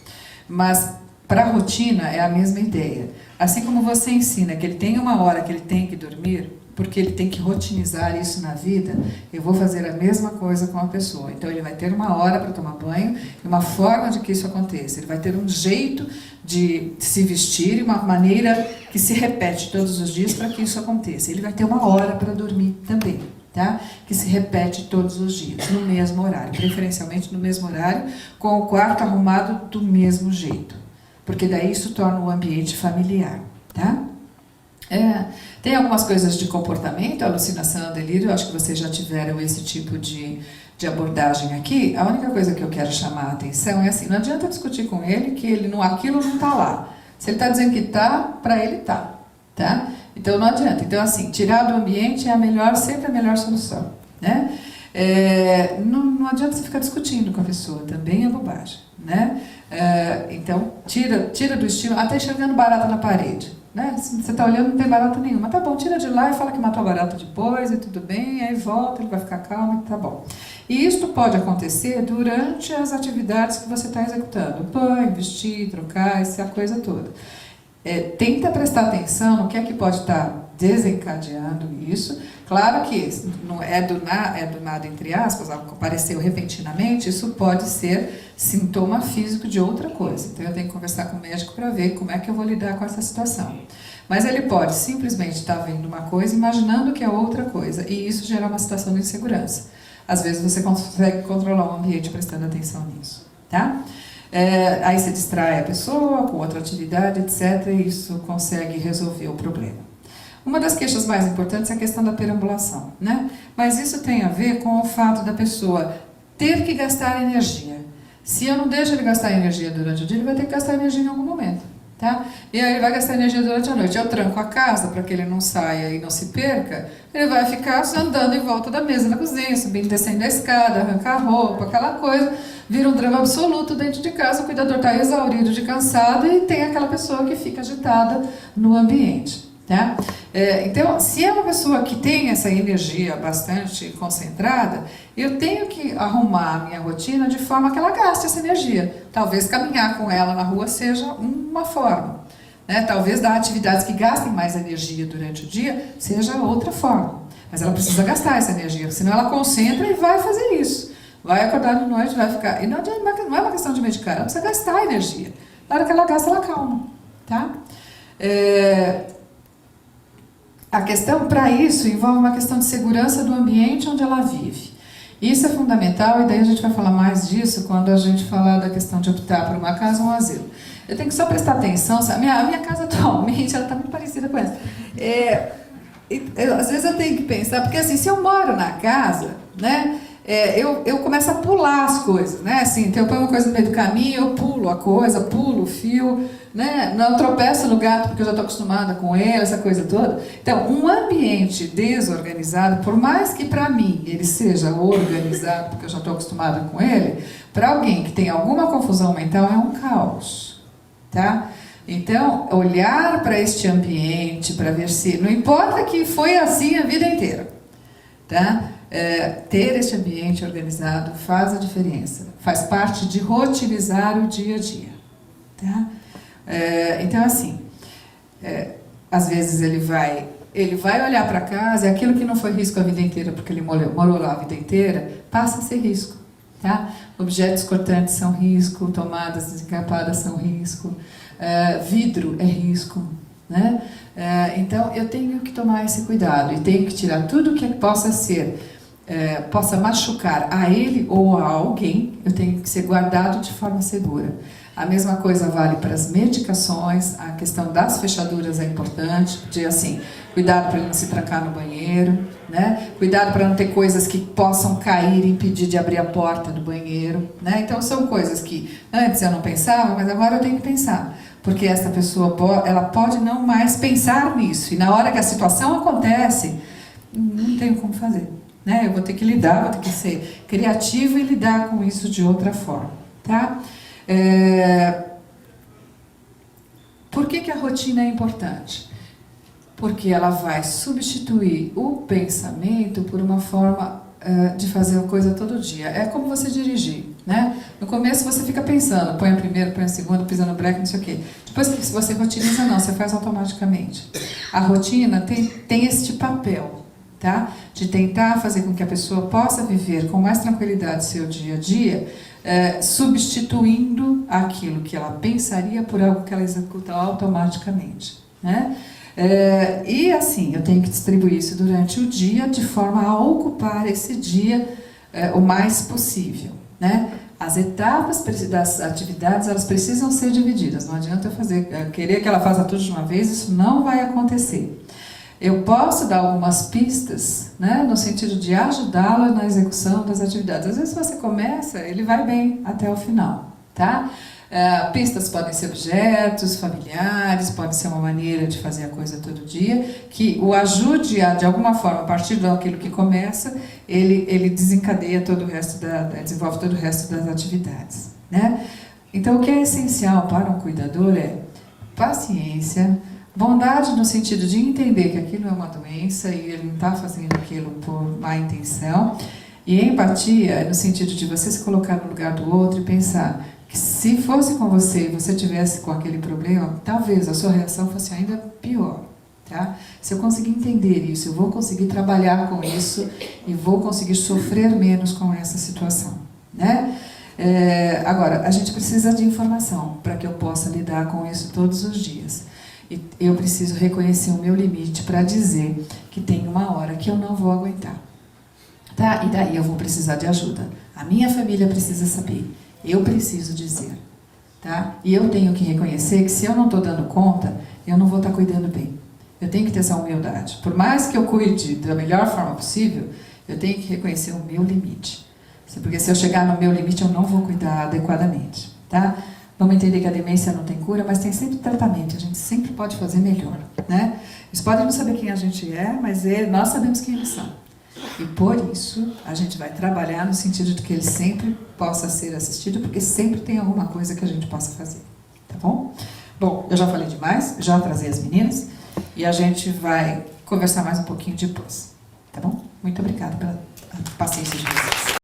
mas para a rotina é a mesma ideia. Assim como você ensina que ele tem uma hora que ele tem que dormir, porque ele tem que rotinizar isso na vida, eu vou fazer a mesma coisa com a pessoa. Então ele vai ter uma hora para tomar banho e uma forma de que isso aconteça. Ele vai ter um jeito de se vestir e uma maneira que se repete todos os dias para que isso aconteça. Ele vai ter uma hora para dormir também, tá? Que se repete todos os dias, no mesmo horário, preferencialmente no mesmo horário, com o quarto arrumado do mesmo jeito, porque daí isso torna o ambiente familiar, tá? Tem algumas coisas de comportamento, alucinação, delírio, acho que vocês já tiveram esse tipo de abordagem aqui. A única coisa que eu quero chamar a atenção é assim, não adianta discutir com ele que aquilo não está lá. Se ele está dizendo que está, para ele está. Tá? Então não adianta. Então assim, tirar do ambiente é sempre a melhor solução. Né? Não adianta você ficar discutindo com a pessoa, também é bobagem. Né? Então tira do estímulo, até enxergando barata na parede. Né? Se você está olhando, não tem barata nenhuma. Tá bom, tira de lá e fala que matou a barata depois e tudo bem, aí volta, ele vai ficar calmo e tá bom. E isto pode acontecer durante as atividades que você está executando. Banho, vestir, trocar, essa coisa toda. Tenta prestar atenção no que é que pode estar desencadeando isso. Claro que não é do nada, entre aspas, apareceu repentinamente, isso pode ser sintoma físico de outra coisa. Então eu tenho que conversar com o médico para ver como é que eu vou lidar com essa situação. Mas ele pode simplesmente estar vendo uma coisa, imaginando que é outra coisa, e isso gera uma situação de insegurança. Às vezes você consegue controlar o ambiente prestando atenção nisso. Tá? Aí você distrai a pessoa com outra atividade, etc., e isso consegue resolver o problema. Uma das queixas mais importantes é a questão da perambulação, né? Mas isso tem a ver com o fato da pessoa ter que gastar energia. Se eu não deixo ele gastar energia durante o dia, ele vai ter que gastar energia em algum momento. Tá? E aí ele vai gastar energia durante a noite. Eu tranco a casa para que ele não saia e não se perca. Ele vai ficar andando em volta da mesa da cozinha, subindo, descendo a escada, arrancar a roupa, aquela coisa. Vira um drama absoluto dentro de casa. O cuidador está exaurido de cansado e tem aquela pessoa que fica agitada no ambiente. Tá? Então, se é uma pessoa que tem essa energia bastante concentrada, eu tenho que arrumar a minha rotina de forma que ela gaste essa energia. Talvez caminhar com ela na rua seja uma forma. Né? Talvez dar atividades que gastem mais energia durante o dia seja outra forma. Mas ela precisa gastar essa energia, senão ela concentra e vai fazer isso. Vai acordar de noite, vai ficar... E não é uma questão de medicar, ela precisa gastar energia. Na hora que ela gasta, ela calma. Tá? A questão, para isso, envolve uma questão de segurança do ambiente onde ela vive. Isso é fundamental, e daí a gente vai falar mais disso quando a gente falar da questão de optar por uma casa ou um asilo. Eu tenho que só prestar atenção, a minha casa atualmente, ela está muito parecida com essa. Às vezes eu tenho que pensar, porque assim, se eu moro na casa, né, eu começo a pular as coisas, né, assim, então eu ponho uma coisa no meio do caminho, eu pulo a coisa, pulo o fio, né, não tropeço no gato porque eu já estou acostumada com ele, essa coisa toda. Então, um ambiente desorganizado, por mais que para mim ele seja organizado porque eu já estou acostumada com ele, para alguém que tem alguma confusão mental é um caos, tá? Então, olhar para este ambiente, para ver se... Não importa que foi assim a vida inteira, tá? Ter este ambiente organizado faz a diferença. Faz parte de rotinizar o dia a dia, tá? Então, assim, às vezes ele vai olhar para casa e aquilo que não foi risco a vida inteira, porque ele morou lá a vida inteira, passa a ser risco, tá? Objetos cortantes são risco, tomadas desencapadas são risco, vidro é risco, né? Então, eu tenho que tomar esse cuidado e tenho que tirar tudo que possa machucar a ele ou a alguém, eu tenho que ser guardado de forma segura. A mesma coisa vale para as medicações, a questão das fechaduras é importante, de assim, cuidado para ele não se trancar no banheiro, né? Cuidado para não ter coisas que possam cair e impedir de abrir a porta do banheiro, né? Então são coisas que antes eu não pensava, mas agora eu tenho que pensar, porque essa pessoa ela pode não mais pensar nisso, e na hora que a situação acontece, não tenho como fazer, né? Eu vou ter que lidar, vou ter que ser criativo e lidar com isso de outra forma, tá? Por que a rotina é importante? Porque ela vai substituir o pensamento por uma forma de fazer a coisa todo dia. É como você dirigir, né? No começo você fica pensando, põe a primeira, põe a segunda, pisa no breque, não sei o quê. Depois que você rotiniza, não, você faz automaticamente. A rotina tem este papel, tá? De tentar fazer com que a pessoa possa viver com mais tranquilidade seu dia a dia, substituindo aquilo que ela pensaria por algo que ela executa automaticamente, né? E assim, eu tenho que distribuir isso durante o dia de forma a ocupar esse dia o mais possível, né? As etapas das atividades, elas precisam ser divididas, não adianta eu querer que ela faça tudo de uma vez, isso não vai acontecer. Eu posso dar algumas pistas, né, no sentido de ajudá-la na execução das atividades. Às vezes você começa, ele vai bem até o final, tá? Pistas podem ser objetos familiares, pode ser uma maneira de fazer a coisa todo dia, que o ajude a, de alguma forma, a partir daquilo que começa, ele desencadeia todo o resto, desenvolve todo o resto das atividades, né? Então, o que é essencial para um cuidador é paciência, bondade no sentido de entender que aquilo é uma doença e ele não está fazendo aquilo por má intenção, e empatia no sentido de você se colocar no lugar do outro e pensar que se fosse com você e você tivesse com aquele problema, talvez a sua reação fosse ainda pior, tá? Se eu conseguir entender isso, eu vou conseguir trabalhar com isso e vou conseguir sofrer menos com essa situação, né? Agora, a gente precisa de informação para que eu possa lidar com isso todos os dias. E eu preciso reconhecer o meu limite para dizer que tem uma hora que eu não vou aguentar, tá? E daí eu vou precisar de ajuda. A minha família precisa saber. Eu preciso dizer, tá? E eu tenho que reconhecer que se eu não estou dando conta, eu não vou estar cuidando bem. Eu tenho que ter essa humildade. Por mais que eu cuide da melhor forma possível, eu tenho que reconhecer o meu limite. Porque se eu chegar no meu limite, eu não vou cuidar adequadamente, tá? Vamos entender que a demência não tem cura, mas tem sempre tratamento. A gente sempre pode fazer melhor, né? Eles podem não saber quem a gente é, mas nós sabemos quem eles são. E por isso, a gente vai trabalhar no sentido de que ele sempre possa ser assistido, porque sempre tem alguma coisa que a gente possa fazer. Tá bom? Bom, eu já falei demais, já atrasei as meninas, e a gente vai conversar mais um pouquinho depois. Tá bom? Muito obrigada pela paciência de vocês.